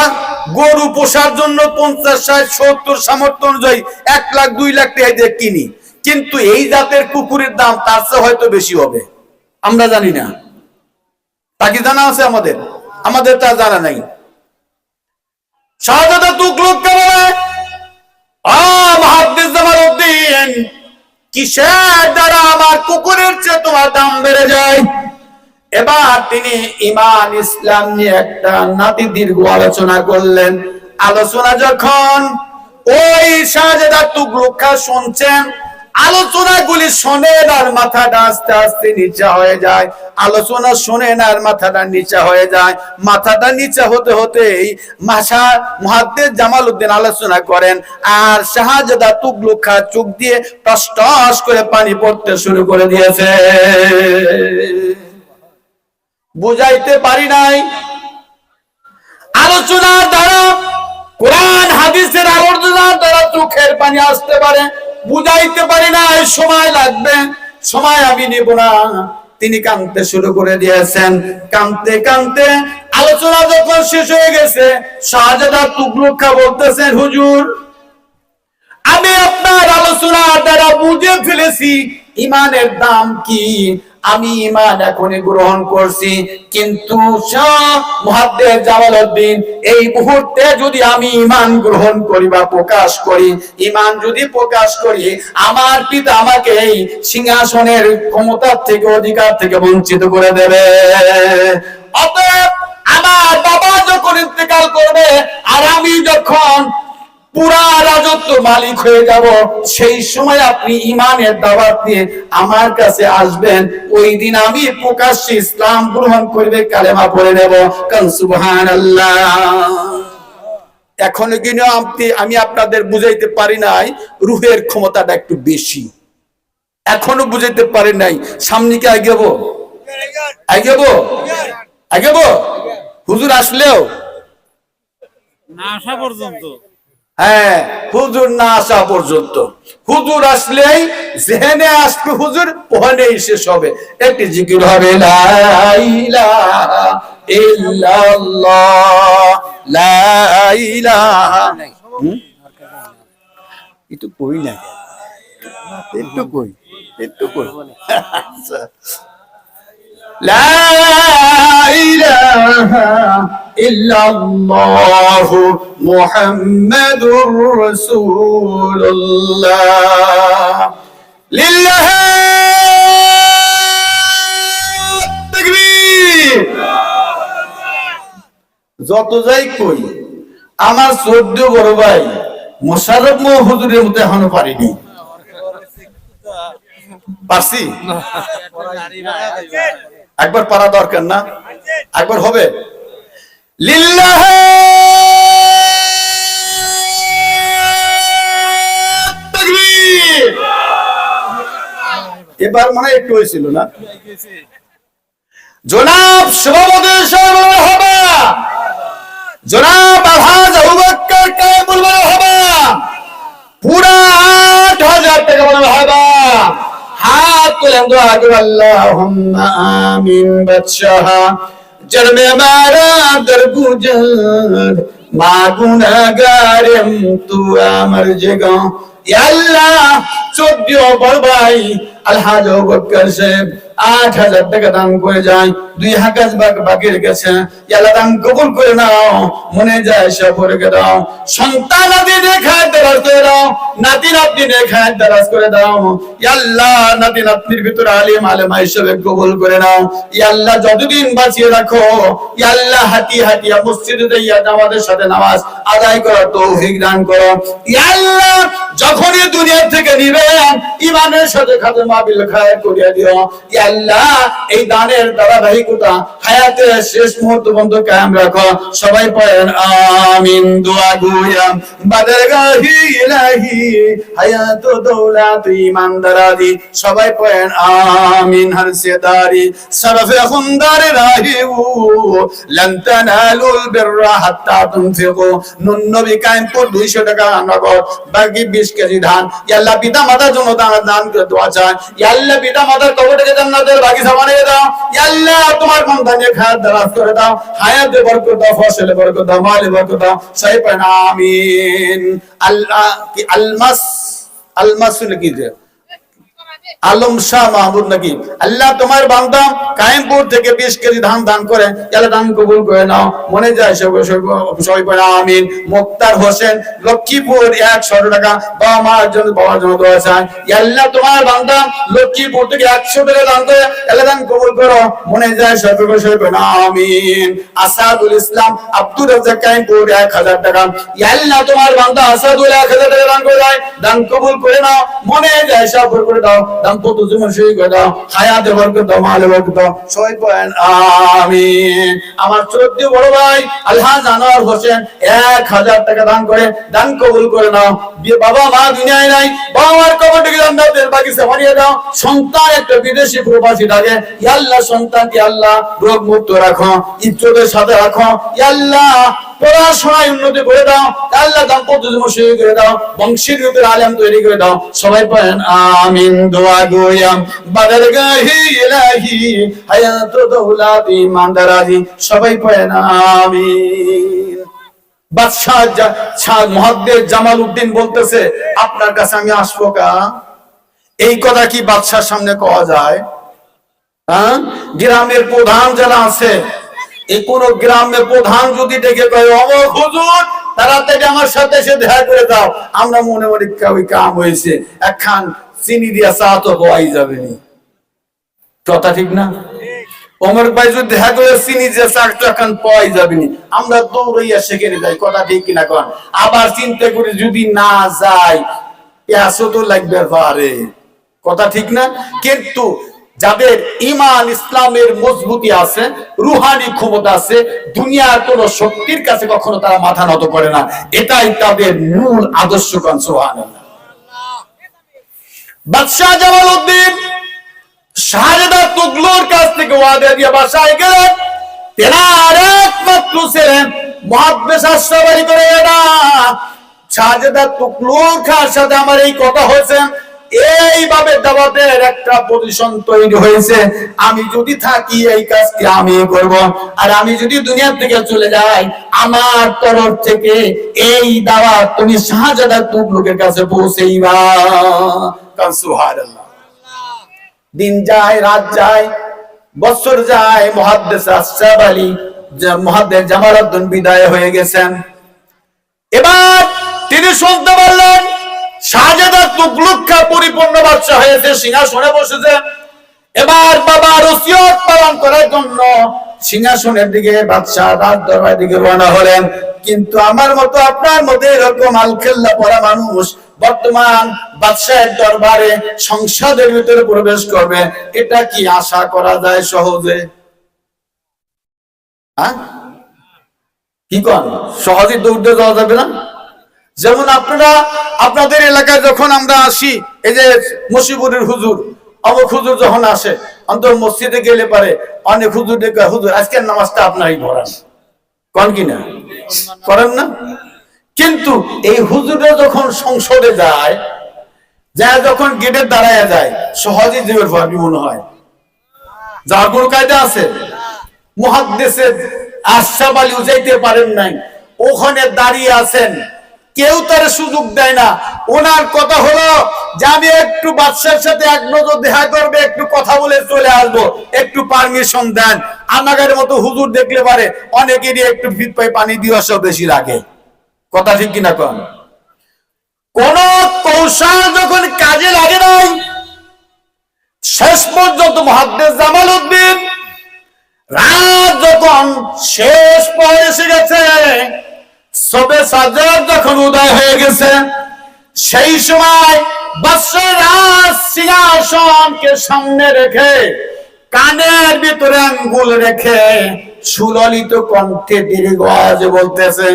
গরু পোষার জন্য 50, 60, 70 সামর্থ্য অনুযায়ী 1 লাখ 2 লাখ টাকা দিয়ে কিনি, কিন্তু এই জাতের কুকুরের দাম তার চেয়ে হয়তো বেশি হবে, আমরা জানি না। তাকে জানা আছে আমাদের তা জানা নাই। শাহজাদা তুগলক বলে, মুহাদ্দিস জামালউদ্দিন, কিসের দ্বারা আমার কুকুরের চেয়ে তোমার দাম বেড়ে যায়? এবার তিনি ঈমান ইসলাম নিয়ে একটা নাতি দীর্ঘ আলোচনা করলেন। আলোচনা যখন ওই শাহজাদা তুগলক খা শুনছেন, আলোচনাগুলি শোনেন আর মাথাটা আস্তে আস্তে নিচে হয়ে যায়, আলোচনা শোনেন আর মাথাটা নিচে হয়ে যায়, মাথাটা নিচে হতে হতেই মুহাদ্দিস জামালউদ্দিন আলোচনা করেন, আর শাহজাদা তুগলক খা চোখ দিয়ে টস টস করে পানি পড়তে শুরু করে দিয়েছে। বুঝাইতে পারি নাই, আলোচনার দ্বারা, কোরআন হাদিসের আলোচনার দ্বারা চোখের পানি আসতে পারে, বুঝাইতে পারি নাই, সময় লাগবে, সময় আমি নিব না। তিনি কাঁদতে শুরু করে দিয়েছেন। কাঁদতে কাঁদতে আলোচনা যখন শেষ হয়ে গেছে, শাহজাদা তুগলক খা বলতেছেন, হুজুর, আমি আপনার আলোচনার দ্বারা বুঝে ফেলেছি ঈমানের দাম কি, আমি ঈমান এখনই গ্রহণ করছি, কিন্তু মুহাদ্দিস জামালউদ্দিন, এই মুহূর্তে যদি আমি ঈমান গ্রহণ করি বা প্রকাশ করি, ঈমান যদি প্রকাশ করি, আমার পিতা আমাকে এই সিংহাসনের ক্ষমতা থেকে, অধিকার থেকে বঞ্চিত করে দেবে। অতএব আমার বাবা যখন ইন্তেকাল করবে আর আমি যখন পুরা রাজত্ব মালিক হয়ে যাব, সেই সময় আপনি ঈমানের দাওয়াত নিয়ে আমার কাছে আসবেন, ওই দিন আমি প্রকাশ্যে ইসলাম গ্রহণ করবে, কালেমা পড়ে নেব, কাল সুবহানাল্লাহ। এখনো কিন্তু আমি আপনাদের বুঝাইতে পারি নাই, রূহের ক্ষমতাটা একটু বেশি, এখনো বুঝাইতে পারি নাই। সামনে কি আগেবো হুজুর আসলেও না আসা পর্যন্ত, হ্যাঁ, হুজুর না আসা পর্যন্ত, হুজুর আসলেই জেহেনে আসবে হুজুর, ওখানেই শেষ হবে। একটি জিকির হবে, লা ইলাহা ইল্লাল্লাহ, লা ইলাহা, একটু কই না, একটু কই লা ইলাহা ইল্লাল্লাহু মুহাম্মাদুর রাসূলুল্লাহ, লিল্লাহি তাকবীর। যত যাই কই, আমার 14 বড় ভাই মোশাররফ হুজুরের মতো এখনো পারিনি। পারছি? একবার পারা দরকার না? একবার হবে? লিল্লাহ তাকবীর। এবার মনে হয় একটু হয়েছিল না? জনাব সভাপতি সাহেব হবে, জনাব আলহাজ আবু বকর কামরুল হবে, পুরা 8,000 টাকা বলা হবে। হাত তুলে দোয়া করো, আল্লাহুম্মা আমিন। বাদশাহ জন্মে মারা দরগুজার মা গুনাহগারেম তু আমার জগা। ইয়া আল্লাহ 14 বড় ভাই আলহাজ আবু বকর সাহেব 8,000 টাকা দান করে যায়, 2 হাকাজ বাকি রেখেছে। আল্লাহ দান কবুল করে নাও, মনে যায় সব করে দাও। সন্তান আদি দেখায় দারাজ করে দাও, নাতি নাতনি দেখায় দারাজ করে দাও। আল্লাহ নাতি নাতনির ভিতরে আলিম আলেমা হিসেবে কবুল করে নাও। আল্লাহ যতদিন বাঁচিয়ে রাখো, আল্লাহ হাটিয়া মসজিদে যাইয়া আমাদের সাথে নামাজ আদায় করার তৌফিক দান করো। আল্লাহ যখনই দুনিয়া থেকে নিবেন ইমানের সাথে খাতেমা বিল খায় করিয়া দিও। আল্লাহ এই দানের ধারাবাহিকতা হায়াতের শেষ মুহূর্ত পর্যন্ত কায়েম রাখো। সবাই পড়েন আমিন। দোয়া গুয়া বাদরগাহি ইলাহি হায়াত দৌলত ইমানদারি। সবাই পড়েন আমিন। হরসেদারি সরফে খুনদার রাহিউ লান তানালুল বিররা হাত্তা তুনফিকু। নুন নবী কায়েমপুর 200 টাকা নগদ, বাকি 20 কেজি ধান। আল্লাহ পিতা মাতার জন্য দান করে দোয়া চাই। আল্লাহ পিতা মাতার কবরটাকে জান্নাতের বাগিচা বানিয়ে দাও। আল্লাহ তোমার সন্তানের খায়াত দারাজ করে দাও, হায়াতে বরকত দাও, ফসলে বরকত দাও, মালে বরকত দাও। সবাই পড়েন আমিন। আল্লাহ কি আলমাসুল কি যে আলম শাহ মাহমুদ নাকি? আল্লাহ তোমার বান্দা কায়েমপুর থেকে 20 কেজি ধান দান করে, আল্লাহ দান কবুল করে নাও, মনে যায় সবাই পড়ে আমিন। মুক্তার হোসেন লক্ষ্মীপুর 100 টাকা বাবা মার জন্য, বাবার জন্য দোয়া চাই। আল্লাহ তোমার বান্দা লক্ষ্মীপুর থেকে 100 টাকা দান করে, আল্লাহ দান কবুল করো, মনে যায় সবাই পড়ে আমিন। আসাদুল ইসলাম আব্দুর রাজ্জাক কায়েমপুর 1000 টাকা। আল্লাহ তোমার বান্দা আসাদুল 1000 টাকা দান করে যায়, দান কবুল করে নাও, মনে যায় সবাই করে দাও, দাম্পত্য জীবন সই করে দাও, হায়াতে বরকত দাও, মালে বরকত দাও। সবাই পড়েন আমিন। আমার 14 বড় ভাই আলহাজ আনোয়ার হোসেন 1000 টাকা দান করে, দান কবুল করে নাও। বাবা মা দুনিয়ায় নাই, বাবা মার কবরটাকে জান্নাতের বাগিচা বানিয়ে দাও। সন্তান একটা বিদেশি প্রবাসী থাকে, ইয়া আল্লাহ সন্তানকে আল্লাহ রোগ মুক্ত রাখো, ইজ্জতের সাথে রাখো। ইয়া আল্লাহ পড়াশোনায় উন্নতি করে দাও, আল্লাহ দাম্পত্য জীবন সই করে দাও, বংশের ভিতরে আলেম তৈরি করে দাও। সবাই পড়েন আমিন। দোয়া গোয়াম বাদরগাহি ইলাহি হায়াত দৌলত ইমানদারি। সবাই পড়েন আমিন। বাদশাহ মুহাদ্দিস জামাল উদ্দিন বলতেছে, আপনার কাছে আমি আসবো কা? এই কথা কি বাদশার সামনে কওয়া যায়? হ্যাঁ, গ্রামের প্রধান যারা আছে, এই কোন গ্রামের প্রধান যদি ডেকে কয় অমুক হুজুর তাড়াতাড়ি আমার সাথে এসে দেখা করে দাও, আমরা মনে মনে ওই কাম হয়েছে, একখান চিনি দিয়া চা তো হওয়াই যাবে নি। কথা ঠিক না? ওমর ভাই যদি দেখা করে চিনি দিয়ে চা তো এখন পাওয়াই যাবে নি, আমরা দৌড়াইয়া সেখানে যাই। কথা ঠিক কিনা কন? আবার চিন্তা করে যদি না যাই পেঁয়াজও তো লাগবে পারে। কথা ঠিক না? কিন্তু যাদের ঈমান ইসলামের মজবুতি আছে, রুহানি ক্ষমতা আছে, দুনিয়ার কোন শক্তির কাছে কখনো তারা মাথা নত করে না। এটাই তাদের মূল আদর্শ। সুবহানাল্লাহ। বাদশাহ জামালউদ্দিন শাহজাদা তুগলুর কাছ থেকে ওয়াদা দিয়ে বাসায় গেলেন। তেনার একমাত্র ছেলে মুহাদ্দিস আশরাফ আলী করে না, শাহজাদা তুগলুর খার সাথে আমার এই কথা হয়েছে, এইভাবে দাওয়াতের একটা পজিশন তৈরি হয়েছে। আমি যদি থাকি এই কাজটি আমি করব, আর আমি যদি দুনিয়া থেকে চলে যাই আমার তরফ থেকে এই দাওয়াত তুমি শাহজাদা তুগলুকের কাছে পৌঁছেইবা। সুবহানাল্লাহ। দিন যায়, রাত যায়, বছর যায়, মুহাদ্দিস আশরাফ আলী মুহাদ্দিস জামালউদ্দিন বিদায় হয়ে গেছেন। এবার তিনি শুনতে পারলেন শাহজাদা তুগলুক পরিপূর্ণ বাদশা হয়েছে, সিংহাসনে বসেছে। এবার বাবার ওসিয়ত পালন করার জন্য সিংহাসনের দিকে বাদশা রাজ দরবারের দিকে রওনা হলেন। কিন্তু আমার মতো আপনার মতো এরকম আলখেল্লা পড়া মানুষ বর্তমান বাদশাহের দরবারে সংসদের ভিতরে প্রবেশ করবে, এটা কি আশা করা যায় সহজে? কি কন, সহজে দৌড়তে যাওয়া যাবে না? যেমন আপনারা আপনাদের এলাকায় যখন আমরা আসি, এই যে মুসিবুরের হুজুর অমুক হুজুর যখন আসে, অন্তর মসজিদে গেলে পারে অনেক হুজুর দেখে, হুজুর আজকের নামাজটা আপনারই পড়ান, কন কিনা করেন না? কিন্তু এই হুজুরে যখন সংসদে যায়, যখন গেটের দাঁড়ায় যায়, সহজে জীবের ভাবি মনে হয় যার কোনো কায়দা আছে? মুহাদ্দিসের আশরাফ আলী যাইতে পারেন নাই, ওখানে দাঁড়িয়ে আছেন, কেউ তার সুযোগ দেয় না। ওনার কথা হলো যে আমি একটু বাদশার সাথে এক নজর দেখা করবে, একটু কথা বলে চলে আসবো, একটু পারমিশন দেন। আমাদের মতো হুজুর দেখলে পারে অনেকেরই একটু ফিট পাই পানি দিয়ে আসা বেশি লাগে, কথা ঠিক কিনা কন? কোন কৌশল যখন কাজে লাগে নাই, শেষ পর্যন্ত মুহাদ্দিস জামালউদ্দিন রাত যখন শেষ পরে এসে গেছে, সবে সাজর যখন উদয় হয়ে গেছে, সেই সময় বাদশাহ রাজ সিংহাসনকে সামনে রেখে কানের ভিতরে আঙ্গুল রেখে সুললিত কণ্ঠে দীর্ঘ আওয়াজে বলতেছে,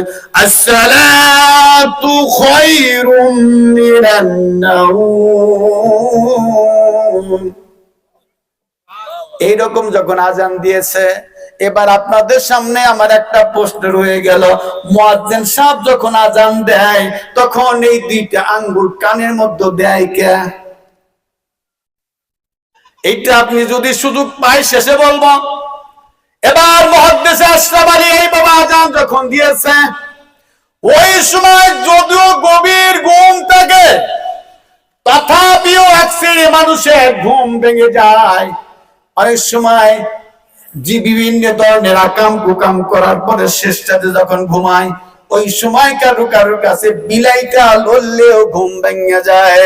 আসসালাতু খায়রুম মিনান নাওম। এইরকম যখন আজান দিয়েছে, এবার আপনাদের সামনে আমার একটা প্রশ্ন রয়ে গেল, মুয়াজ্জিন সাহেব যখন আজান দেয় তখন এই দুইটা আঙ্গুল কানের মধ্যে দেয় কে? এইটা আপনি যদি সুযোগ পাই শেষে বলবো। এবার মুহাদ্দিস আশরাফ আলী এই বাবা আজান যখন দিয়েছে, ওই সময় যদিও গভীর ঘুম থাকে, তথাপিও এক শ্রেণীর মানুষের ঘুম ভেঙে যায়। অনেক সময় যে বিভিন্ন ধরনের আকাম কুকাম করার পরে শেষটাতে যখন ঘুমায়, ওই সময় কারো কারোর কাছে বিলাইটা লড়লেও ঘুম ভেঙে যায়।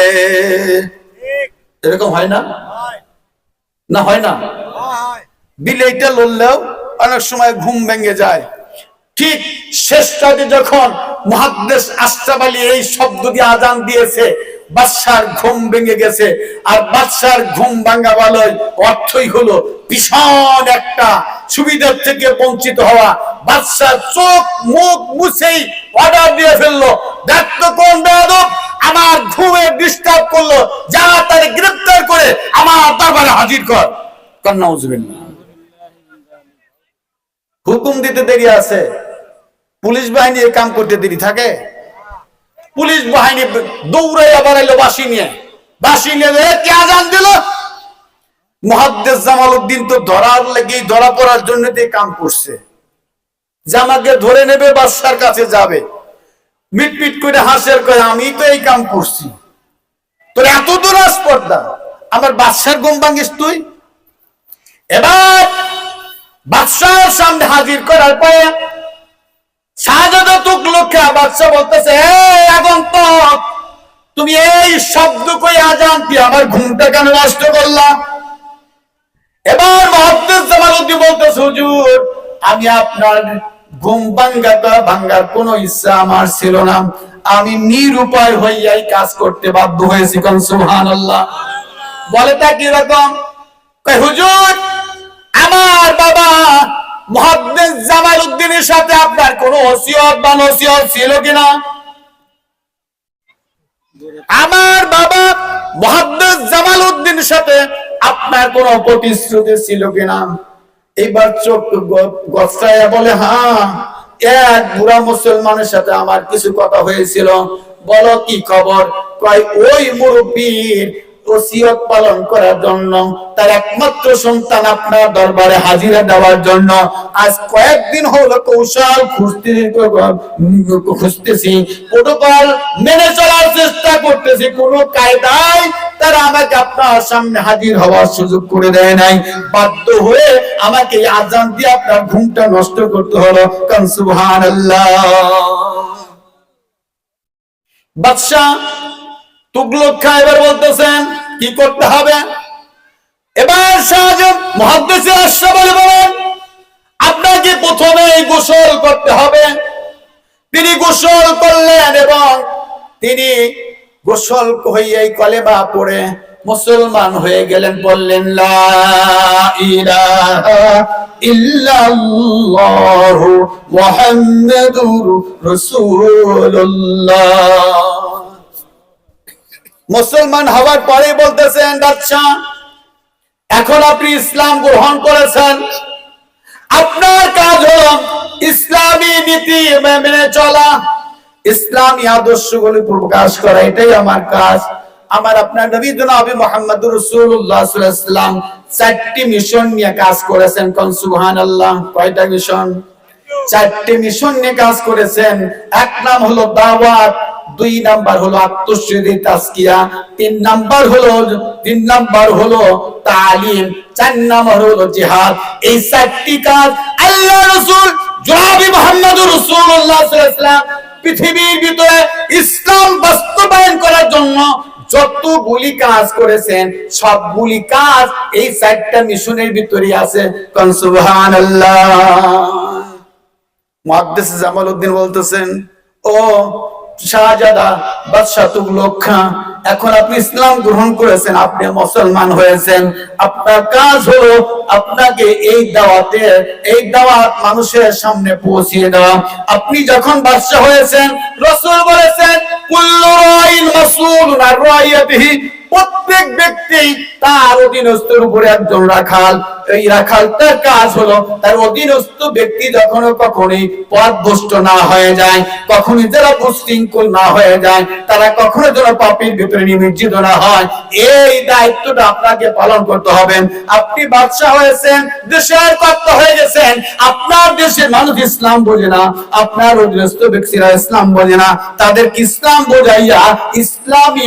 এরকম হয় না? না হয় না? বিলাইটা লড়লেও অনেক সময় ঘুম ভেঙে যায়। ঠিক শেষটাতে যখন মুহাদ্দিস আশরাফ আলী এই শব্দ দিয়ে আজান দিয়েছে, বাদশার ঘুম ভেঙে গেছে। আর বাদশার ঘুম ভাঙা বলার অর্থই হলো ভীষণ একটা সুবিধার থেকে বঞ্চিত হওয়া। বাদশার চোখ মুখ মুছেই অর্ডার দিয়ে ফেললো, দেখতো কোন বেয়াদব আমার ঘুমে ডিস্টার্ব করলো, যা তার গ্রেফতার করে আমার দরবারে হাজির কর। নাউজুবিল্লাহ। হুকুম দিতে দেরি আছে, পুলিশ বাহিনী কাম করতে দেরি থাকে? পুলিশ বাহিনী দৌড়াইয়া বাড়াইলো বাঁশি নিয়ে কে আজান দিল? মুহাদ্দিস জামালউদ্দিন তো ধরার লেগেই, ধরা পড়ার জন্য কাম করছে, জামাকে ধরে নেবে, বাদশার কাছে যাবে, মিটমিট করে হাসের কয় আমি তো এই কাম করছি, তোর এত দূর স্পর্ধা, আমার বাদশার ঘুম ভাঙিস তুই? এবার বাদশার সামনে হাজির করার পরে শাহজাদা তুগলক বাদশা বলতেছে, আগন্তক, তুমি এই শব্দ কই আজান দিয়ে আমার ঘুমটা কেন নষ্ট করলাম? এবার মুহাদ্দিস জামালউদ্দিন বলতেছে, হুজুর আমি আপনার ঘুম ভাঙ্গার কোনো ইচ্ছা আমার ছিল না, আমি নিরুপায় হইয়াই কাজ করতে বাধ্য হয়েছি। কোন সুবহানাল্লাহ। বলে তা কি রকম? কয় হুজুর আমার বাবা মুহাদ্দিস জামালউদ্দিনের সাথে আপনার কোন ওসিয়ত বা নসিহত ছিল কিনা? আমার বাবা মুহাদ্দিস জামালউদ্দিনের সাথে আপনার কোন প্রতিশ্রুতি ছিল কিনা? এইবার চোখ গছায়া বলে, হ্যাঁ, এক বুড়া মুসলমানের সাথে আমার কিছু কথা হয়েছিল। বলো কি খবর? কয় ওই মুরব্বীর ওসিয়ত পালন করার জন্য, তার একমাত্র সন্তান আপনার দরবারে হাজিরা দেওয়ার জন্য আজ কয়েকদিন হলো কৌশল খুঁজতেছি, প্রোটোকল মেনে চলার চেষ্টা করতেছি, কোন কায়দায় তারা আমাকে আপনার সামনে হাজির হওয়ার সুযোগ করে দেয় নাই, বাধ্য হয়ে আমাকে আজান দিয়ে আপনার ঘুমটা নষ্ট করতে হলো। কান সুবহানাল্লাহ। বাদশা তুগলক খান এবার বলতেছেন কি করতে হবে? এবার শাহজাহান মুহাদ্দিস আশরাফ আলী বলেন, আপনাকে প্রথমে গোসল করতে হবে, তিনি গোসল করলেন এবং তিনি গোসল হয়ে কলেমা পড়ে মুসলমান হয়ে গেলেন। বললেন লা ইলাহা ইল্লাল্লাহু মুহাম্মাদুর রাসূলুল্লাহ। মুসলমান হওয়ার পরে বলতেছেন, বাদশা এখন আপনি ইসলাম গ্রহণ করেছেন, আপনার কাজ হলো ইসলামী নীতি মেনে চলা, ইসলামী আদর্শগুলি প্রকাশ করা, এটাই আমার কাজ। আমার আপনার নবী জনাব মুহাম্মদুর রাসূলুল্লাহ সাল্লাল্লাহু আলাইহি ওয়াসাল্লাম 4টি মিশন নিয়ে কাজ করেছেন। কোন সুবহানাল্লাহ। কয়টা মিশন? 4টি মিশন নিয়ে কাজ করেছেন। এক নাম হলো দাওয়াত, 2 নাম্বার হলো আত্মশুদ্ধি তাজকিয়া, 3 নাম্বার হলো তালিম, 4 নাম্বার হলো জিহাদ। এই 4টি কাজ আল্লাহ রাসূল জনাব মুহাম্মদুর রাসূলুল্লাহ সাল্লাল্লাহু আলাইহি ওয়াসাল্লাম পৃথিবীর ভিতরে ইসলাম বাস্তবায়ন করার জন্য যতগুলি কাজ করেছেন সবগুলি কাজ এই 4টা মিশনের ভিতরে আছে। কোন সুবহানাল্লাহ। মুহাদ্দিস জামালউদ্দিন বলতেছেন, ও শাহজাদা বাদশা তুগলক খাঁ, এখন আপনি ইসলাম গ্রহণ করেছেন, আপনি মুসলমান হয়েছেন, আপনার কাজ হলো আপনাকে এই দাওয়াত মানুষের সামনে পৌঁছিয়ে দেওয়া। আপনি যখন বাদশা হয়েছেন, রাসূল বলেছেন কুল্লু রাইন মাসউলুন আন রাইয়াতিহি, প্রত্যেক ব্যক্তি তার অধীনস্থর উপরে একজন রাখাল। এই রাখালটার কাজ হলো তার অধীনস্থ ব্যক্তি কখনোই পথভ্রষ্ট না হয়ে যায়, কখনোই যারা উচ্ছৃঙ্খল না হয়ে যায়, তারা কখনো যেন পাপের ভিতরে নিমজ্জিত না হয়, এই দায়িত্বটা আপনাকে পালন করতে হবে। আপনি বাদশা হয়েছেন, দেশের কর্তা হয়ে গেছেন, আপনার দেশের মানুষ ইসলাম বোঝে না, আপনার অধীনস্থ ব্যক্তিরা ইসলাম বোঝে না, তাদেরকে ইসলাম বোঝাইয়া ইসলামী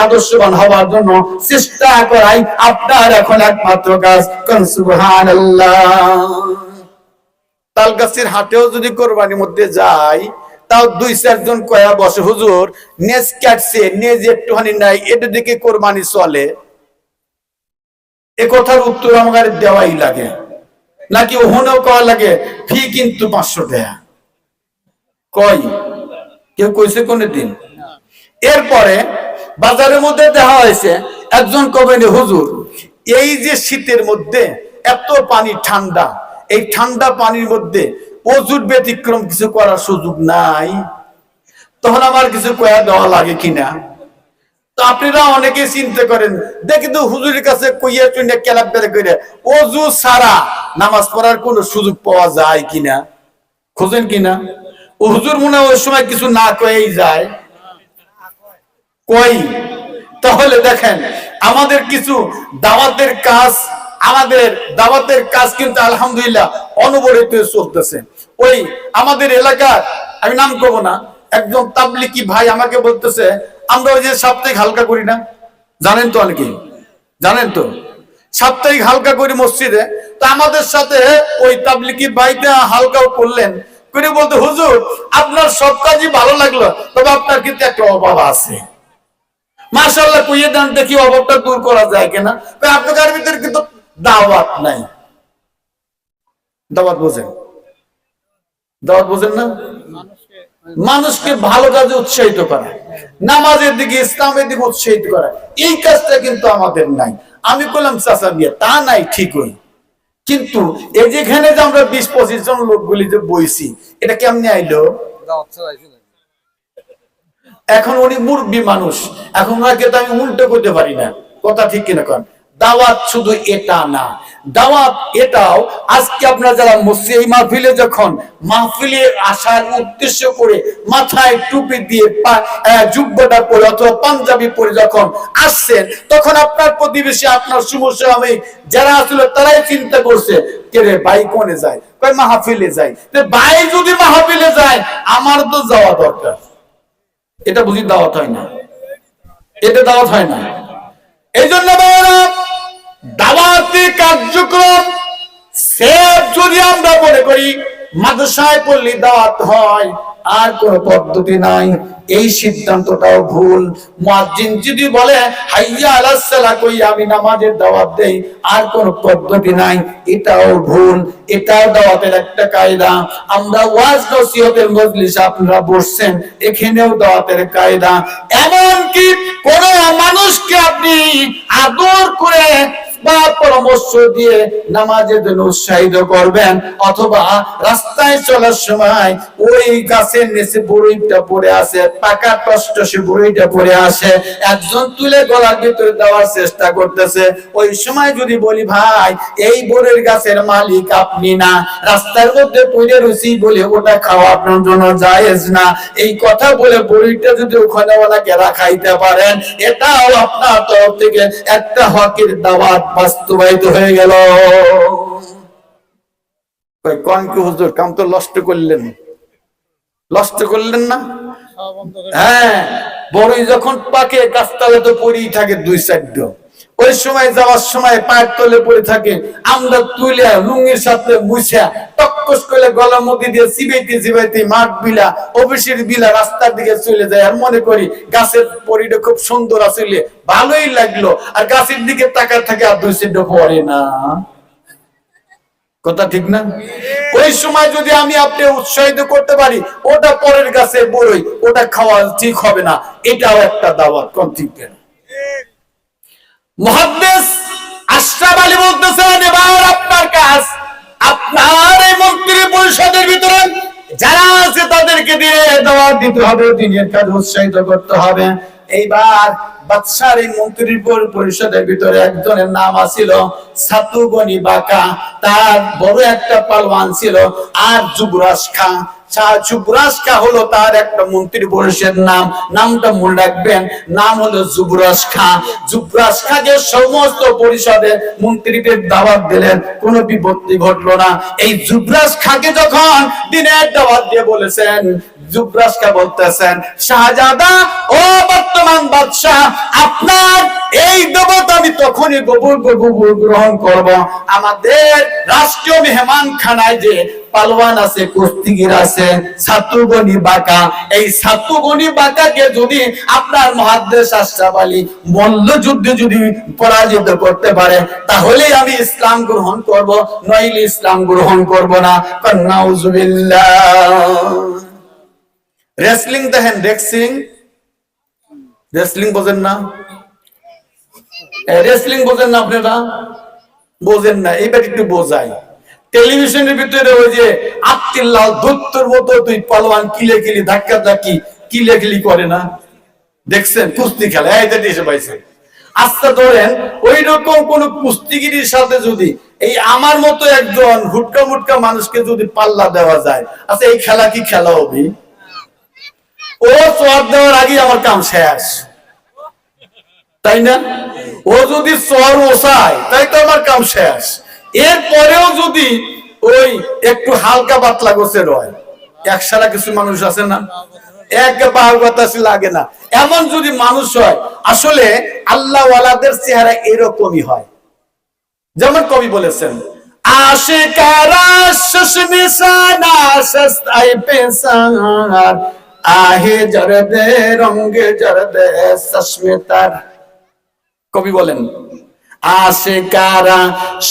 আদর্শবান হওয়ার জন্য চেষ্টা করাই আপনার এখন একমাত্র কাজ। সুবহানাল্লাহ। তালগাছির হাটেও যদি কোরবানির মধ্যে যাই, তাও 2-4 জন কয়া বসে, হুজুর নেজ কাটছে, নেজ একটুখানি নাই, এটা দিকে কোরবানি চলে। এ কথার উত্তর আমার দেওয়াই লাগে নাকি ওখানেও কয়া লাগে ফি কিন্তু 500 টাকা? কই কেউ কইছে কোনদিন? এরপরে বাজারের মধ্যে দেখা হয়েছে একজন কবেন, হুজুর এই যে শীতের মধ্যে এত পানি ঠান্ডা, এই ঠান্ডা পানির মধ্যে অজুর ব্যতিক্রম কিছু করার সুযোগ নাই, তখন আমার কিছু কয়া দেওয়া লাগে কিনা? তো আপনারা অনেকে চিন্তা করেন, দেখি তো হুজুরের কাছে কইয়া চুইনা কেলাপ বের করে অজু ছাড়া নামাজ পড়ার কোন সুযোগ পাওয়া যায় কিনা, খোঁজেন কিনা? ও হুজুর মনে হয় ওই সময় কিছু না কয়েই যায়, কই? তাহলে দেখেন আমাদের কিছু দাওয়াতের কাজ কিন্তু আলহামদুলিল্লাহ অনবরত চলতেছে। ওই আমাদের এলাকার, আমি নাম করবো না, একজন তাবলিগি ভাই আমাকে বলতেছে, আমরা ওই যে সাপ্তাহিক হালকা করি না, জানেন তো, অনেকেই জানেন তো, সাপ্তাহিক হালকা করি মসজিদে, তো আমাদের সাথে ওই তাবলিগি ভাইটা হালকাও করলেন, করে বলতে, হুজুর আপনার সব কাজই ভালো লাগলো, তবে আপনার কিন্তু একটা অভাব আছে। মাশাআল্লাহ কইয়ে দেন, দেখি অভাবটা দূর করা যায় কিনা। আপনার ভিতরে কিন্তু দাওয়াত নাই। দাওয়াত বোঝেন না? মানুষকে ভালো কাজে উৎসাহিত করা, নামাজের দিকে, ইসলামের দিকে উৎসাহিত করা, এই কাজটা কিন্তু আমাদের নাই। আমি বললাম চাচা বিয়ে তা নাই ঠিকই, কিন্তু এই যেখানে যে আমরা 20-25 জন লোকগুলি যে বইছি, এটা কেমনে আইলো? এখন উনি মুরব্বী মানুষ, এখন ওনাকে তো আমি উল্টো করতে পারি না, কথা ঠিক কিনা? কারণ দাওয়াত শুধু এটা না, দাওয়াত এটাও আজকে আপনারা যারা মসজিদ এই মাহফিলে যখন মাহফিলে আসার উদ্দেশ্য করে মাথায় টুপি দিয়ে জুব্বাটা পরে অথবা পাঞ্জাবি পরে যখন আসছেন, তখন আপনার প্রতিবেশী, আপনার সমসাময়িক যারা আসলে তারাই চিন্তা করছে, কে রে ভাই কোনে যায়? কয় মাহফিলে যায়। ভাই যদি মাহফিলে যায়, আমার তো যাওয়া দরকার। এটা বুঝি দাওয়াত হয় না? এটা দাওয়াত হয় না। এই জন্য দাওয়াতি কার্যক্রম সেফ যদি আমরা মনে করি মাদ্রাসায় পড়লে দাওয়াত হয়, আর কোন পদ্ধতি নাই। এই সিদ্ধান্তটাও ভুল। মুয়াজ্জিন যদি বলে হাইয়া আলাস সালাহ কই আমি নামাজের দাওয়াত দেই, আর কোন পদ্ধতি নাই, এটাও ভুল। এটাও দাওয়াতের একটা কায়দা। আমরা ওয়াজ নসিহতের মজলিসে আপনারা বসছেন, এখানেও দাওয়াতের কায়দা। এমনকি কোন মানুষকে আপনি আদর করে বা পরামর্শ দিয়ে নামাজের জন্য উৎসাহিত করবেন, অথবা রাস্তায় চলার সময় ওই গাছের নিচে বড়ইটা পড়ে আছে, পাকা টসটসে বড়ইটা পড়ে আসে, একজন তুলে গলার ভিতরে দেওয়ার চেষ্টা করতেছে, ওই সময় যদি বলি ভাই এই বড়ইর গাছের মালিক আপনি না, রাস্তার মধ্যে পড়ে রয়েছি বলে ওটা খাওয়া আপনার জন্য জায়েজ না, এই কথা বলে বড়ইটা যদি ওখানে ওনাকে রাখাইতে পারেন, এটাও আপনার তরফ থেকে একটা হকের দাওয়াত বাস্তবায়িত হয়ে গেল। কোন কি হুজুর, কাম তো নষ্ট করলেন, নষ্ট করলেন না? হ্যাঁ, বড়ই যখন পাকে গাছতলা তো পড়েই থাকে দুই সাইড, ওই সময় যাওয়ার সময় পায়ের তলে পড়ে থাকে, আমরা তুলে লুঙ্গির সাথে মুছা টকটক করে গলার মধ্যে দিয়ে চিবাইতে চিবাইতে মাঠ বিলা অফিসের বিলা রাস্তার দিকে চলে যায়, আর মনে করি গাছের পরিটা খুব সুন্দর আসলে, ভালোই লাগলো, আর গাছের দিকে তাকায় থাকে আর দুই সাইড পড়ে না। কথা ঠিক না? ওই সময় যদি আমি আপনি উৎসাহিত করতে পারি, ওটা পরের গাছে বড়ই, ওটা খাওয়া ঠিক হবে না, এটাও একটা দাওয়াত। কোন ঠিক কেন? মুহাদ্দিস আশরাফ আলী বলতেছেন, এবার আপনার কাজ, আপনার এই মন্ত্রী পরিষদের ভিতরে যারা আছে তাদেরকে দিয়ে দাওয়াত দিতে হবে, দিনের কাজ উৎসাহিত করতে হবে। এইবার বাদশার এই মন্ত্রী পরিষদের ভিতরে একজনের নাম আছিল সাতু বনি বাকা, তার বড় একটা পালওয়ান ছিল, আর যুবরাজ খাঁ। যুবরাজ খাঁ হলো তার একটা মন্ত্রী পরিষদের নাম, নামটা মনে রাখবেন, নাম হলো যুবরাজ খাঁ। যুবরাজ খাঁকে সমস্ত পরিষদের মন্ত্রীদের দাওয়াত দিলেন, কোনো বিপত্তি ঘটলো না। এই যুবরাজ খাঁকে যখন দিনের দাওয়াত দিয়ে বলেছেন, যুবরাজ খাঁ বলতেছেন, শাহজাদা ও বর্তমান বাদশাহ, আপনার এই দাওয়াত আমি তখনই গ্রহণ করব, আমাদের রাষ্ট্রীয় মেহমান খানায় যে পালওয়ান আছে, কুস্তিগির আছে, সাতুগনি বাঁকা, এই সাতুগনি বাঁকাকে যদি আপনার মুহাদ্দিস আশরাফ আলী মল্ল যুদ্ধে যদি পরাজিত করতে পারে, তাহলে আমি ইসলাম গ্রহণ করব, নইলে ইসলাম গ্রহণ করব না। নাউজুবিল্লাহ। রেসলিং দেখেন, রেসলিং বোঝেন না? রেসলিং বোঝেন না আপনারা? বোঝেন না, এইবার একটু বোঝাই। টেলিভিশনের ভিতরে ওই যে আত্মিল্লাহ দত্তর মতো তুই পালোয়ান কিলে কিলি ধাক্কা ধাক্কি কিলে কিলি করে না, দেখছেন? কুস্তি খেলা এইটা এসে পাইছে। আচ্ছা ধরেন ওই রকম কোন কুস্তিগিরির সাথে যদি এই আমার মতো একজন হুটকা মুটকা মানুষকে যদি পাল্লা দেওয়া যায়, আচ্ছা এই খেলা কি খেলা হবে? ও চর দেওয়ার আগে আমার কাম শেষ, তাই না? ও যদি চর ওসায় তাই তো আমার কাম শেষ। এরপরেও যদি ওই একটু হালকা পাতলা গোছের হয়, একসারা কিছু মানুষ আছে না, এক পাহাড় বাতাসি লাগে না, এমন যদি মানুষ হয়, আসলে আল্লাহ ওয়ালাদের চেহারা এরকমই হয়। যেমন কবি বলেছেন, আশিকারা শেষ নিশানা সস্তায় পেশার, আহে জরদে রঙ্গে জরদে চশমে তার। কবি বলেন, আশিকারা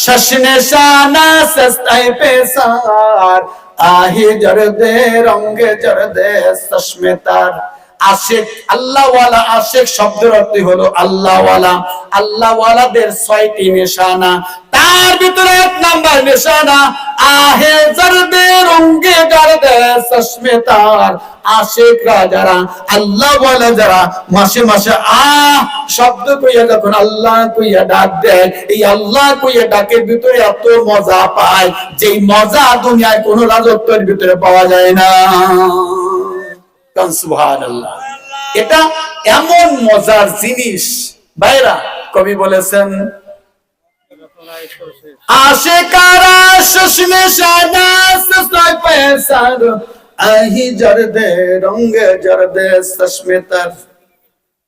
শেষ নিশানা সস্তায় পেশার, আহে জরদে রঙ্গে জরদে চশমে তার। আশিক আল্লাহ ওয়ালা, আশিক শব্দের অর্থ হলো আল্লাহ ওয়ালা। আল্লাহ ওয়ালাদের 6টি নিশানা, তার ভিতরে 1 নাম্বার নিশানা আহে জরদে রঙ্গে জরদে চশমে তার। আশিকরা যারা আল্লাহ ওয়ালা, যারা মাসে মাসে শব্দ কইয়া যখন আল্লাহ কইয়া ডাক দেয়, এই আল্লাহ কইয়া ডাকের ভিতরে এত মজা পায়, যেই মজা দুনিয়ায় কোন রাজত্বের ভিতরে পাওয়া যায় না। সুবহানাল্লাহ। এটা এমন মজার জিনিস ভাইরা, কবি বলেছেন, আশিকারা চশমে শানা সস্তায় পেশার, আহি জরদে রঙ্গে জরদে চশমে তার।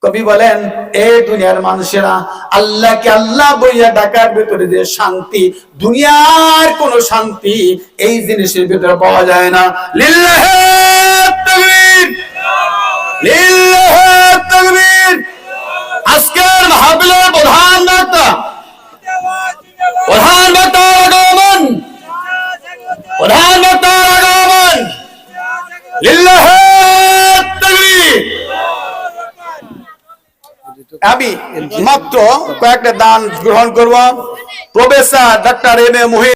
কবি বলেন, এই দুনিয়ার মানুষেরা আল্লাহকে আল্লাহ বইয়া ডাকার ভিতরে যে শান্তি, দুনিয়ার কোন শান্তি এই জিনিসের ভিতরে পাওয়া যায় না। লিল্লাহি তাকবীর, লিল্লাহি তাকবীর। আজকের মাহফিলের প্রধান বক্তার আগমন, প্রধান বক্তার আগমন। লিল্লাহি তাকবীর। আমি মাত্র কয়েকটা দান গ্রহণ করব। Professor doctor M A Muhith